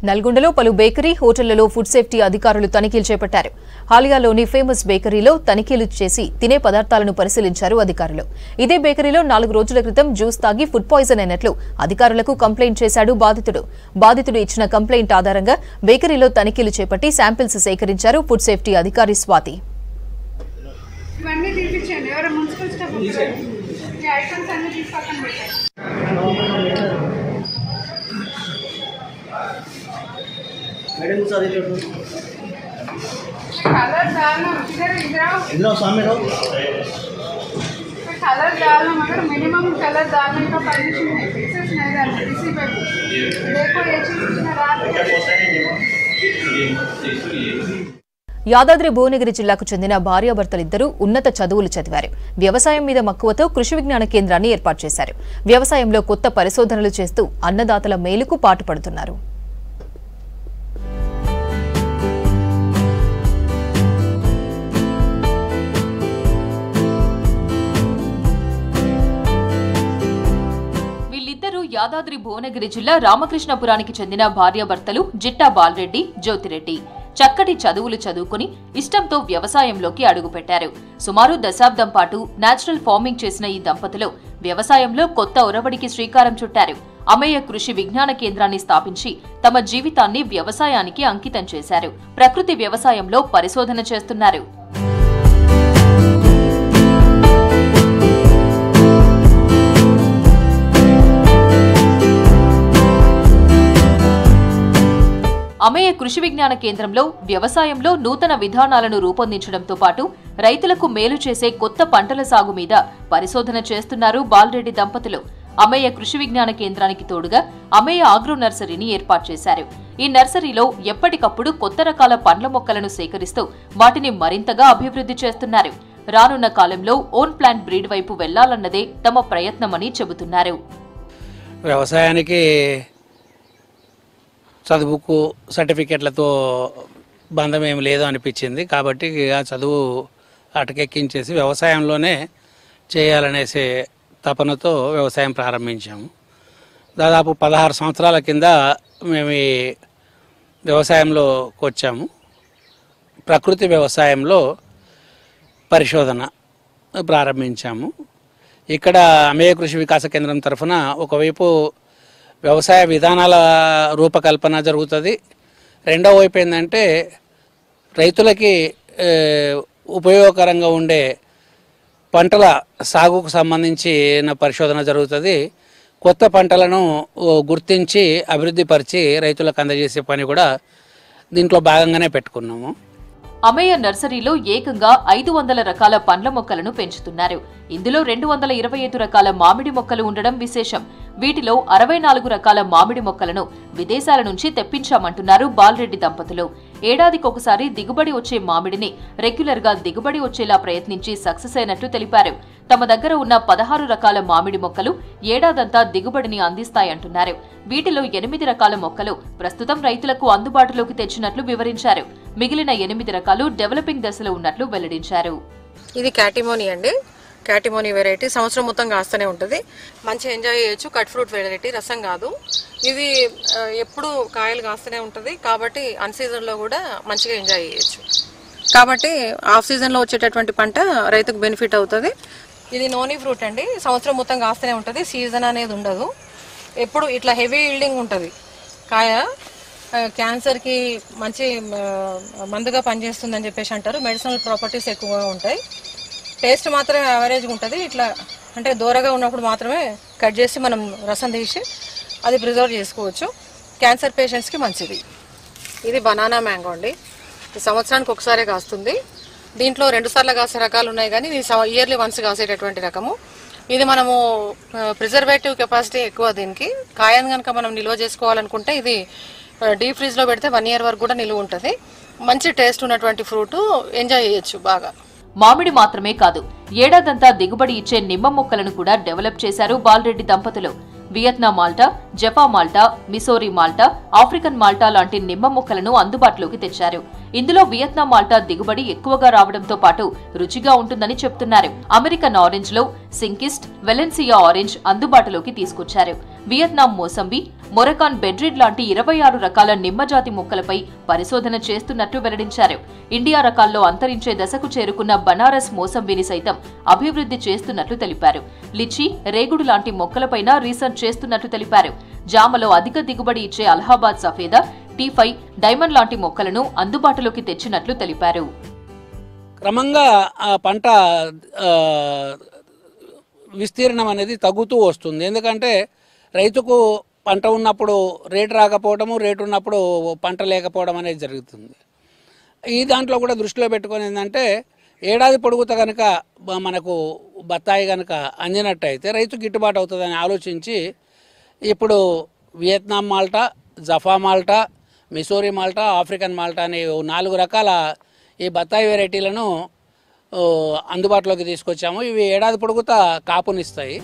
నల్గొండలో పలు బేకరీ, హోటళ్లలో ఫుడ్ సేఫ్టీ అధికారులు తనిఖీలు చేపట్టారు. హాలియాలోని ఫేమస్ బేకరీలో తనిఖీలు చేసి తినే పదార్థాలను పరిశీలించారు అధికారులు. ఇదే బేకరీలో 4 రోజుల క్రితం జ్యూస్ తాగి ఫుడ్ పాయిజన్ అయినట్లు అధికారులకు కంప్లైంట్ చేశాడు బాధితుడు ఇచ్చిన కంప్లైంట్ ఆధారంగా బేకరీలో తనిఖీలు చేపట్టి శాంపిల్స్ సేకరించారు ఫుడ్ సేఫ్టీ అధికారి స్వాతి. कलर डालना मगर मिनिमम कलर डालने का परमिशन है, फिक्सेस नहीं डालना किसी पे भी. देखो ये चीज యాదాద్రి భువనగిరి జిల్లాకు చెందిన భార్యాభర్తలిద్దరూ ఉన్నత చదువులు చదివారు. వ్యవసాయం మీద మక్కువతో కృషి విజ్ఞాన కేంద్రాన్ని ఏర్పాటు చేశారు. వ్యవసాయంలో కొత్త పరిశోధనలు చేస్తూ అన్నదాతల మేలుకు పాటుపడుతున్నారు. యాదాద్రి భువనగిరి జిల్లా రామకృష్ణపురానికి చెందిన భార్యాభర్తలు జిట్టా బాలరెడ్డి, జ్యోతిరెడ్డి. చక్కటి చదువులు చదువుకుని ఇష్టంతో వ్యవసాయంలోకి అడుగుపెట్టారు. సుమారు దశాబ్దం పాటు నేచురల్ ఫార్మింగ్ చేసిన ఈ దంపతులు వ్యవసాయంలో కొత్త ఒరవడికి శ్రీకారం చుట్టారు. అమేయ కృషి విజ్ఞాన కేంద్రాన్ని స్థాపించి తమ జీవితాన్ని వ్యవసాయానికి అంకితం చేశారు. ప్రకృతి వ్యవసాయంలో పరిశోధన చేస్తున్నారు. అమేయ కృషి విజ్ఞాన కేంద్రంలో వ్యవసాయంలో నూతన విధానాలను రూపొందించడంతో పాటు రైతులకు మేలు చేసే కొత్త పంటల సాగు మీద పరిశోధన చేస్తున్నారు బాలరెడ్డి దంపతులు. అమేయ కృషి విజ్ఞాన కేంద్రానికి తోడుగా అమేయ ఆగ్రో నర్సరీని ఏర్పాటు చేశారు. ఈ నర్సరీలో ఎప్పటికప్పుడు కొత్త రకాల పండ్ల మొక్కలను సేకరిస్తూ వాటిని మరింతగా అభివృద్ధి చేస్తున్నారు. రానున్న కాలంలో ఓన్ ప్లాంట్ బ్రీడ్ వైపు వెళ్లాలన్నదే తమ ప్రయత్నమని చెబుతున్నారు. వ్యవసాయానికి చదువుకు సర్టిఫికెట్లతో బంధం ఏమి లేదు అనిపించింది. కాబట్టి ఆ చదువు అటకెక్కించేసి వ్యవసాయంలోనే చేయాలనేసి తపనతో వ్యవసాయం ప్రారంభించాము. దాదాపు 16 సంవత్సరాల కింద మేము ఈ వ్యవసాయంలోకి వచ్చాము. ప్రకృతి వ్యవసాయంలో పరిశోధన ప్రారంభించాము. ఇక్కడ అమేయ కృషి వికాస కేంద్రం తరఫున ఒకవైపు వ్యవసాయ విధానాల రూపకల్పన జరుగుతుంది. రెండవ వైపు ఏంటంటే రైతులకి ఉపయోగకరంగా ఉండే పంటల సాగుకు సంబంధించిన పరిశోధన జరుగుతుంది. కొత్త పంటలను గుర్తించి అభివృద్ధిపరిచి రైతులకు అందజేసే పని కూడా దీంట్లో భాగంగానే పెట్టుకున్నాము. అమేయ నర్సరీలో ఏకంగా 500 రకాల పండ్ల మొక్కలను పెంచుతున్నారు. ఇందులో 225 రకాల మామిడి మొక్కలు ఉండడం విశేషం. వీటిలో 64 రకాల మామిడి మొక్కలను విదేశాల నుంచి తెప్పించామంటున్నారు బాలరెడ్డి దంపతులు. ఏడాదికొకసారి దిగుబడి వచ్చే మామిడిని రెగ్యులర్ గా దిగుబడి వచ్చేలా ప్రయత్నించి సక్సెస్ అయినట్లు తెలిపారు. తమ దగ్గర ఉన్న 16 రకాల మామిడి మొక్కలు ఏడాదంతా దిగుబడిని అందిస్తాయంటున్నారు. వీటిలో 8 రకాల మొక్కలు ప్రస్తుతం రైతులకు అందుబాటులోకి తెచ్చినట్లు వివరించారు. మిగిలిన 8 రకాలు డెవలపింగ్ దశలో ఉన్నట్లు వెల్లడించారు. ఇది క్యాటిమోనీ అండి. క్యాటిమోనీ వెరైటీ సంవత్సరం మొత్తం కాస్తూనే ఉంటుంది. మంచిగా ఎంజాయ్ చేయొచ్చు. కట్ ఫ్రూట్ వెరైటీ, రసం కాదు. ఇది ఎప్పుడు కాయలు కాస్తూనే ఉంటుంది కాబట్టి అన్ సీజన్లో కూడా మంచిగా ఎంజాయ్ చేయొచ్చు. కాబట్టి ఆఫ్ సీజన్లో వచ్చేటటువంటి పంట రైతుకు బెనిఫిట్ అవుతుంది. ఇది నోనీ ఫ్రూట్ అండి. సంవత్సరం మొత్తం కాస్తూనే ఉంటుంది. సీజన్ అనేది ఉండదు. ఎప్పుడు ఇట్లా హెవీ ఈల్డింగ్ ఉంటుంది కాయ. క్యాన్సర్కి మంచి మందుగా పనిచేస్తుందని చెప్పేసి అంటారు. మెడిసినల్ ప్రాపర్టీస్ ఎక్కువగా ఉంటాయి. టేస్ట్ మాత్రమే యావరేజ్గా ఉంటుంది. ఇట్లా అంటే దూరగా ఉన్నప్పుడు మాత్రమే కట్ చేసి మనం రసం తీసి అది ప్రిజర్వ్ చేసుకోవచ్చు. క్యాన్సర్ పేషెంట్స్కి మంచిది. ఇది బనానా మ్యాంగో అండి. ఈ సంవత్సరానికి ఒకసారి కాస్తుంది. దీంట్లో 2 సార్లు కాసే రకాలు ఉన్నాయి కానీ ఇది ఇయర్లీ వన్స్ కాసేటటువంటి రకము. ఇది మనము ప్రిజర్వేటివ్ కెపాసిటీ ఎక్కువ దీనికి. కాయను కనుక మనం నిల్వ చేసుకోవాలనుకుంటే ఇది డీప్ ఫ్రీజ్లో పెడితే 1 year వరకు కూడా నిలువ ఉంటుంది. మంచి టేస్ట్ ఉన్నటువంటి ఫ్రూట్, ఎంజాయ్ చేయొచ్చు బాగా. మామిడి మాత్రమే కాదు, ఏడాదంతా దిగుబడి ఇచ్చే నిమ్మ మొక్కలను కూడా డెవలప్ చేశారు బాలరెడ్డి దంపతులు. Vietnam Malta, Jaffa Malta, Missouri Malta, African Malta లాంటి నిమ్మ మొక్కలను అందుబాటులోకి తెచ్చారు. ఇందులో వియత్నాం మాల్టా దిగుబడి ఎక్కువగా రావడంతో పాటు రుచిగా ఉంటుందని చెప్తున్నారు. అమెరికన్ ఆరెంజ్ లో సింకిస్ట్, వెలెన్సియా ఆరెంజ్ అందుబాటులోకి తీసుకొచ్చారు. వియత్నాం మోసంబి, మొరకాన్ బెడ్రిడ్ లాంటి 26 రకాల నిమ్మజాతి మొక్కలపై పరిశోధన చేస్తున్నట్టు వెల్లడించారు. ఇండియా రకాల్లో అంతరించే దశకు చేరుకున్న బనారస్ మోసంబిని సైతం అభివృద్ధి చేస్తున్నట్లు తెలిపారు. లిచి, రేగుడు లాంటి మొక్కలపైన రీసెర్చ్ చేస్తున్నట్టు తెలిపారు. జామలో అధిక దిగుబడి ఇచ్చే అలహాబాద్ సఫేదా, టీ5, డైమండ్ లాంటి మొక్కలను అందుబాటులోకి తెచ్చినట్లు తెలిపారు. క్రమంగా ఆ పంట విస్తీర్ణం అనేది తగ్గుతూ వస్తుంది. ఎందుకంటే రైతుకు పంట ఉన్నప్పుడు రేటు రాకపోవడము, రేటు ఉన్నప్పుడు పంట లేకపోవడం అనేది జరుగుతుంది. ఈ దాంట్లో కూడా దృష్టిలో పెట్టుకొని ఏంటంటే ఏడాది పొడుగుతా కనుక మనకు బత్తాయి కనుక అందినట్టయితే రైతు గిట్టుబాటు అవుతుందని ఆలోచించి ఇప్పుడు Vietnam Malta, Jaffa Malta, Missouri Malta, African Malta అనే 4 రకాల ఈ బత్తాయి వెరైటీలను అందుబాటులోకి తీసుకొచ్చాము. ఇవి ఏడాది పొడుగుతా కాపునిస్తాయి.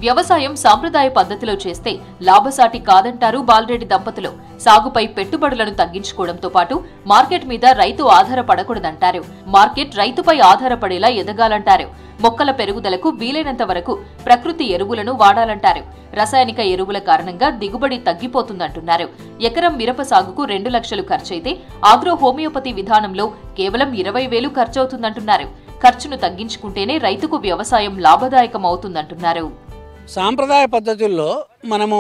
వ్యవసాయం సాంప్రదాయ పద్ధతిలో చేస్తే లాభసాటి కాదంటారు బాలరెడ్డి దంపతులు. సాగుపై పెట్టుబడులను తగ్గించుకోవడంతో పాటు మార్కెట్ మీద రైతు ఆధారపడకూడదంటారు. మార్కెట్ రైతుపై ఆధారపడేలా ఎదగాలంటారు. మొక్కల పెరుగుదలకు వీలైనంత వరకు ప్రకృతి ఎరువులను వాడాలంటారు. రసాయనిక ఎరువుల కారణంగా దిగుబడి తగ్గిపోతుందంటున్నారు. ఎకరం మిరప సాగుకు 2 లక్షలు ఖర్చయితే ఆగ్రో హోమియోపతి విధానంలో కేవలం 20,000 ఖర్చవుతుందంటున్నారు. ఖర్చును తగ్గించుకుంటేనే రైతుకు వ్యవసాయం లాభదాయకమవుతుందంటున్నారు. సాంప్రదాయ పద్ధతుల్లో మనము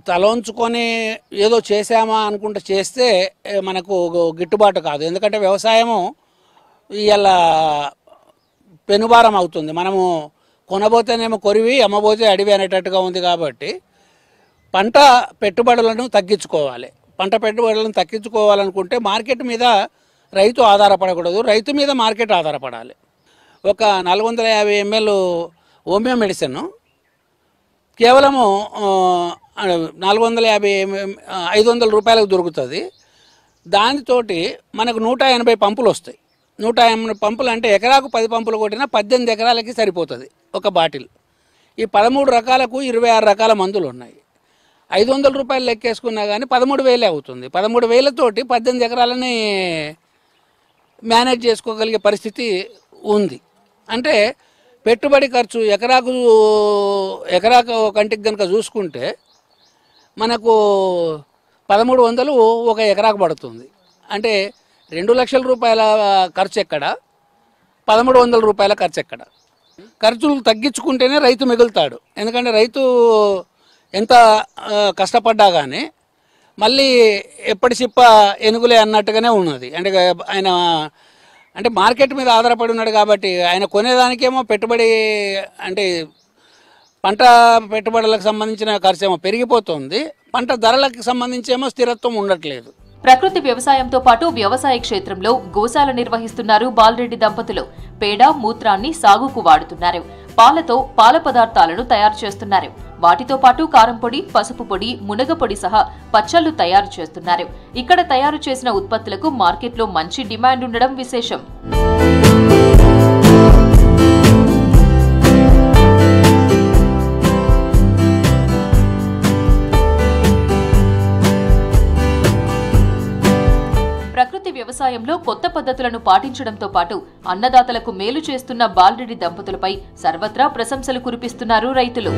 తలంచుకొని ఏదో చేసామా అనుకుంటే చేస్తే మనకు గిట్టుబాటు కాదు. ఎందుకంటే వ్యవసాయము ఇలా పెనుభారం అవుతుంది. మనము కొనబోతేనేమో కొరివి, అమ్మబోతే అడివి అనేటట్టుగా ఉంది. కాబట్టి పంట పెట్టుబడులను తగ్గించుకోవాలి. పంట పెట్టుబడులను తగ్గించుకోవాలనుకుంటే మార్కెట్ మీద రైతు ఆధారపడకూడదు, రైతు మీద మార్కెట్ ఆధారపడాలి. ఒక 450 ml హోమియో మెడిసిన్ కేవలము 500 రూపాయలకు దొరుకుతుంది. దానితోటి మనకు 180 పంపులు వస్తాయి. 180 పంపులు అంటే ఎకరాకు 10 పంపులు కొట్టినా 18 ఎకరాలకి సరిపోతుంది ఒక బాటిల్. ఈ 13 రకాలకు 26 రకాల మందులు ఉన్నాయి. 500 రూపాయలు లెక్కేసుకున్నా కానీ 13,000 అవుతుంది. 13,000తోటి 18 ఎకరాలని మేనేజ్ చేసుకోగలిగే పరిస్థితి ఉంది. అంటే పెట్టుబడి ఖర్చు ఎకరాకు కంటికి కనుక చూసుకుంటే మనకు 1,300 ఒక ఎకరాకు పడుతుంది. అంటే 2 లక్షల రూపాయల ఖర్చు ఎక్కడ, 1,300 రూపాయల ఖర్చు ఎక్కడ. ఖర్చులు తగ్గించుకుంటేనే రైతు మిగులుతాడు. ఎందుకంటే రైతు ఎంత కష్టపడ్డా కానీ మళ్ళీ ఎప్పటి చిప్ప ఎనుగులే అన్నట్టుగానే ఉన్నది. ఆయన అంటే మార్కెట్ మీద ఆధారపడి ఉన్నాడు కాబట్టి ఆయన కొనేదానికేమో పెట్టుబడి అంటే పంట పెట్టుబడులకు సంబంధించిన ఖర్చు ఏమో పెరిగిపోతుంది, పంట ధరలకు సంబంధించేమో స్థిరత్వం ఉండట్లేదు. ప్రకృతి వ్యవసాయంతో పాటు వ్యవసాయ క్షేత్రంలో గోశాల నిర్వహిస్తున్నారు బాలరెడ్డి దంపతులు. పేడ, మూత్రాన్ని సాగుకు వాడుతున్నారు. పాలతో పాల పదార్థాలను తయారు చేస్తున్నారు. వాటితో పాటు కారం పొడి, పసుపు పొడి, మునగ పొడి సహా పచ్చళ్లు తయారు చేస్తున్నారు. ఇక్కడ తయారు చేసిన ఉత్పత్తులకు మార్కెట్లో మంచి డిమాండ్ ఉండడం విశేషం. ప్రకృతి వ్యవసాయంలో కొత్త పద్ధతులను పాటించడంతో పాటు అన్నదాతలకు మేలు చేస్తున్న బాలరెడ్డి దంపతులపై సర్వత్రా ప్రశంసలు కురిపిస్తున్నారు రైతులు.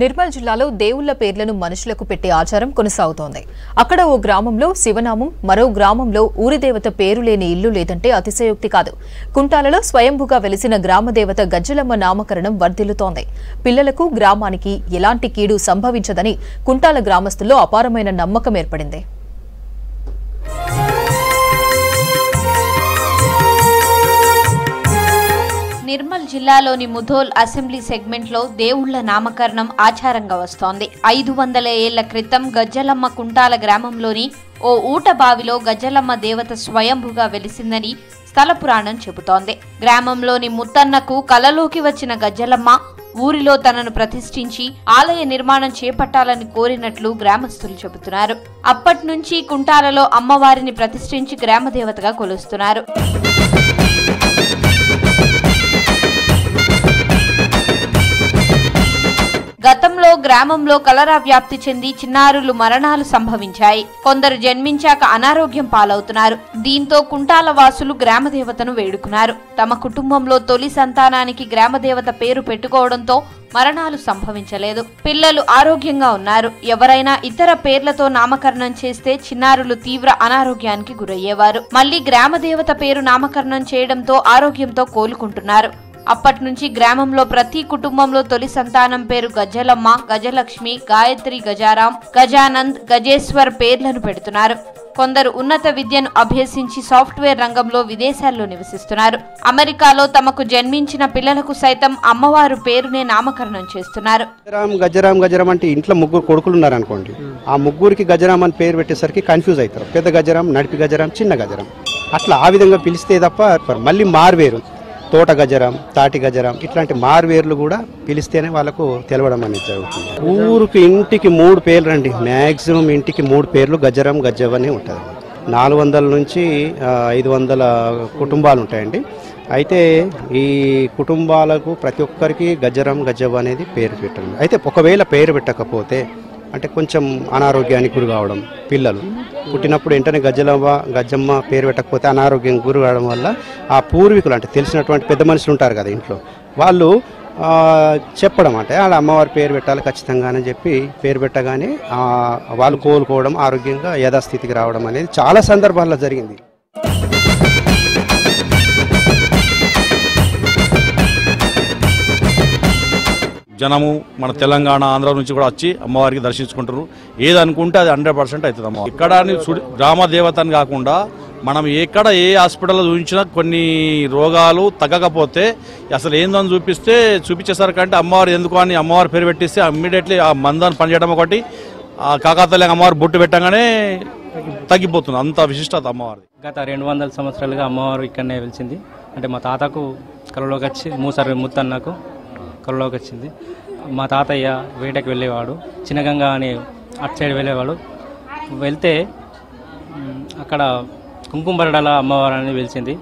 నిర్మల్ జిల్లాలో దేవుళ్ల పేర్లను మనుషులకు పెట్టే ఆచారం కొనసాగుతోంది. అక్కడ ఓ గ్రామంలో శివనామం, మరో గ్రామంలో ఊరిదేవత పేరు లేని ఇల్లు లేదంటే అతిశయోక్తి కాదు. కుంటాలలో స్వయంభుగా వెలిసిన గ్రామదేవత గజ్జలమ్మ నామకరణం వర్ధిల్లుతోంది. పిల్లలకు, గ్రామానికి ఎలాంటి కీడు సంభవించదని కుంటాల గ్రామస్తుల్లో అపారమైన నమ్మకం ఏర్పడింది. నిర్మల్ జిల్లాలోని ముధోల్ అసెంబ్లీ సెగ్మెంట్లో దేవుళ్ల నామకరణం ఆచారంగా వస్తోంది. 500 ఏళ్ల క్రితం గజ్జలమ్మ కుంటాల గ్రామంలోని ఓ ఊట బావిలో గజ్జలమ్మ దేవత స్వయంభుగా వెలిసిందని స్థల పురాణం చెబుతోంది. గ్రామంలోని ముత్తన్నకు కలలోకి వచ్చిన గజ్జలమ్మ ఊరిలో తనను ప్రతిష్ఠించి ఆలయ నిర్మాణం చేపట్టాలని కోరినట్లు గ్రామస్తులు చెబుతున్నారు. అప్పటి నుంచి కుంటాలలో అమ్మవారిని ప్రతిష్ఠించి గ్రామదేవతగా కొలుస్తున్నారు. గతంలో గ్రామంలో కలరా వ్యాప్తి చెంది చిన్నారులు మరణాలు సంభవించాయి. కొందరు జన్మించాక అనారోగ్యం పాలవుతున్నారు. దీంతో కుంటాల వాసులు గ్రామదేవతను వేడుకున్నారు. తమ కుటుంబంలో తొలి సంతానానికి గ్రామదేవత పేరు పెట్టుకోవడంతో మరణాలు సంభవించలేదు. పిల్లలు ఆరోగ్యంగా ఉన్నారు. ఎవరైనా ఇతర పేర్లతో నామకరణం చేస్తే చిన్నారులు తీవ్ర అనారోగ్యానికి గురయ్యేవారు. మళ్లీ గ్రామదేవత పేరు నామకరణం చేయడంతో ఆరోగ్యంతో కోలుకుంటున్నారు. అప్పటి నుంచి గ్రామంలో ప్రతి కుటుంబంలో తొలి సంతానం పేరు గజలమ్మ, గజలక్ష్మి, గాయత్రి, గజారాం, గజానంద్, గజేశ్వర్ పేర్లను పెడుతున్నారు. కొందరు ఉన్నత విద్యను అభ్యసించి సాఫ్ట్వేర్ రంగంలో విదేశాల్లో నివసిస్తున్నారు. అమెరికాలో తమకు జన్మించిన పిల్లలకు సైతం అమ్మవారు పేరునే నామకరణం చేస్తున్నారు. గజరాం గజరాం అంటే ఇంట్లో ముగ్గురు కొడుకులు ఉన్నారు అనుకోండి, ఆ ముగ్గురికి గజరాం అని పేరు పెట్టేసరికి కన్ఫ్యూజ్ అవుతారు. పెద్ద గజరాం, నడిపి గజరాం, చిన్న గజరాం, అట్లా ఆ విధంగా పిలిస్తే తప్ప మళ్ళీ మార్వేరు తోట గజరాం, తాటి గజరాం ఇట్లాంటి మార్వేర్లు కూడా పిలిస్తేనే వాళ్ళకు తెలవడం అనేది జరుగుతుంది. ఊరికి ఇంటికి 3 పేర్లు రండి, మ్యాక్సిమం ఇంటికి 3 పేర్లు గజరాం గజ్జవనే ఉంటుంది. 400 నుంచి 500 కుటుంబాలు ఉంటాయండి. అయితే ఈ కుటుంబాలకు ప్రతి ఒక్కరికి గజరాం గజ్జవ అనేది పేరు పెట్టడం. అయితే ఒకవేళ పేరు పెట్టకపోతే అంటే కొంచెం అనారోగ్యానికి గురి కావడం, పిల్లలు పుట్టినప్పుడు వెంటనే గజ్జమ్మ పేరు పెట్టకపోతే అనారోగ్యం గురి కావడం వల్ల ఆ పూర్వీకులు అంటే తెలిసినటువంటి పెద్ద మనుషులు ఉంటారు కదా ఇంట్లో, వాళ్ళు చెప్పడం అంటే వాళ్ళ అమ్మవారి పేరు పెట్టాలి ఖచ్చితంగా అని చెప్పి పేరు పెట్టగానే వాళ్ళు కోలుకోవడం, ఆరోగ్యంగా యథాస్థితికి రావడం అనేది చాలా సందర్భాల్లో జరిగింది. జనము మన తెలంగాణ, ఆంధ్ర నుంచి కూడా వచ్చి అమ్మవారికి దర్శించుకుంటారు. ఏది అనుకుంటే అది 100% అవుతుంది. అమ్మ ఇక్కడ గ్రామ దేవత అని కాకుండా మనం ఎక్కడ ఏ హాస్పిటల్లో చూపించినా కొన్ని రోగాలు తగ్గకపోతే అసలు ఏందని చూపించేసరికంటే అమ్మవారు ఎందుకు అని అమ్మవారి పేరు పెట్టిస్తే ఇమ్మీడియట్లీ ఆ మందాన్ని పనిచేయడం ఒకటి, ఆ కాకతల్లి అమ్మవారు బొట్టు పెట్టగానే తగ్గిపోతుంది. అంత విశిష్టత అమ్మవారి. గత 200 సంవత్సరాలుగా అమ్మవారు ఇక్కడనే వెలిసింది. అంటే మా తాతకు కలలోకి వచ్చి మూసరి ముత్తన్నకు కలలోకి వచ్చింది. మా తాతయ్య వేటకి వెళ్ళేవాడు, చిన్నగంగా అని అటు సైడ్ వెళ్ళేవాడు. వెళ్తే అక్కడ కుంకుమబరడాల అమ్మవారు అనేది వెలిసింది.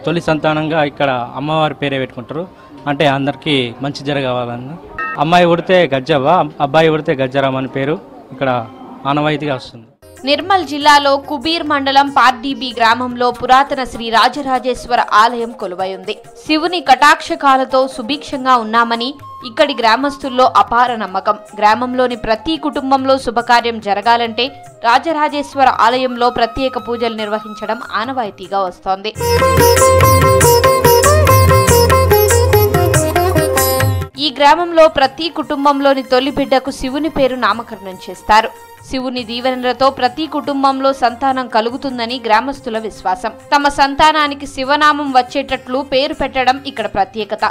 తొలి సంతానంగా ఇక్కడ అమ్మవారి పేరే పెట్టుకుంటారు. అంటే అందరికీ మంచి జరగవాలని. అమ్మాయి ఉడితే గజ్జవ్వ, అబ్బాయి ఉడితే గజ్జరాం అని పేరు ఇక్కడ ఆనవాయితీగా వస్తుంది. నిర్మల్ జిల్లాలో కుబీర్ మండలం పార్డీబీ గ్రామంలో పురాతన శ్రీ రాజరాజేశ్వర ఆలయం కొలువై ఉంది. శివుని కటాక్షకాలతో సుభిక్షంగా ఉన్నామని ఇక్కడి గ్రామస్తుల్లో అపార నమ్మకం. గ్రామంలోని ప్రతి కుటుంబంలో శుభకార్యం జరగాలంటే రాజరాజేశ్వర ఆలయంలో ప్రత్యేక పూజలు నిర్వహించడం ఆనవాయితీగా వస్తోంది. ఈ గ్రామంలో ప్రతి కుటుంబంలోని తొలి బిడ్డకు శివుని పేరు నామకరణం చేస్తారు. శివుని దీవెనలతో ప్రతి కుటుంబంలో సంతానం కలుగుతుందని గ్రామస్తుల విశ్వాసం. తమ సంతానానికి శివనామం వచ్చేటట్లు పేరు పెట్టడం ఇక్కడ ప్రత్యేకత.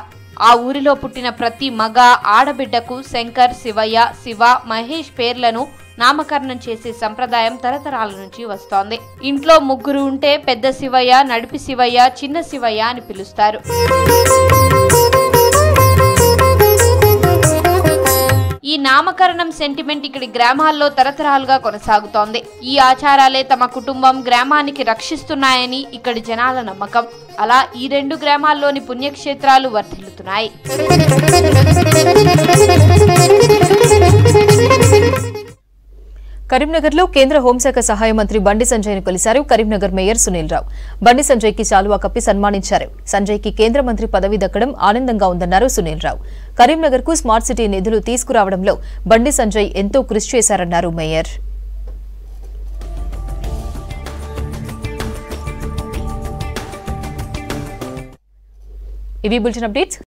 ఆ ఊరిలో పుట్టిన ప్రతి మగ ఆడబిడ్డకు శంకర్, శివయ్య, శివ, మహేష్ పేర్లను నామకరణం చేసే సంప్రదాయం తరతరాల నుంచి వస్తోంది. ఇంట్లో 3 ఉంటే పెద్ద శివయ్య, నడిపి శివయ్య, చిన్న శివయ్య అని పిలుస్తారు. ఈ నామకరణం సెంటిమెంట్ ఇక్కడి గ్రామాల్లో తరతరాలుగా కొనసాగుతోంది. ఈ ఆచారాలే తమ కుటుంబం, గ్రామానికి రక్షిస్తున్నాయని ఇక్కడి జనాల నమ్మకం. అలా ఈ 2 గ్రామాల్లోని పుణ్యక్షేత్రాలు వర్ధిల్లుతున్నాయి. కరీంనగర్లో కేంద్ర హోంశాఖ సహాయ మంత్రి బండి సంజయ్ను కలిశారు కరీంనగర్ మేయర్ సునీల్ రావు. బండి సంజయ్కి శాలువా కప్పి సన్మానించారు. సంజయ్కి కేంద్ర మంత్రి పదవి దక్కడం ఆనందంగా ఉందన్నారు సునీల్ రావు. కరీంనగర్కు స్మార్ట్ సిటీ నిధులు తీసుకురావడంలో బండి సంజయ్ ఎంతో కృషి చేశారన్నారు మేయర్. ఇవి బులెటిన్ అప్డేట్స్.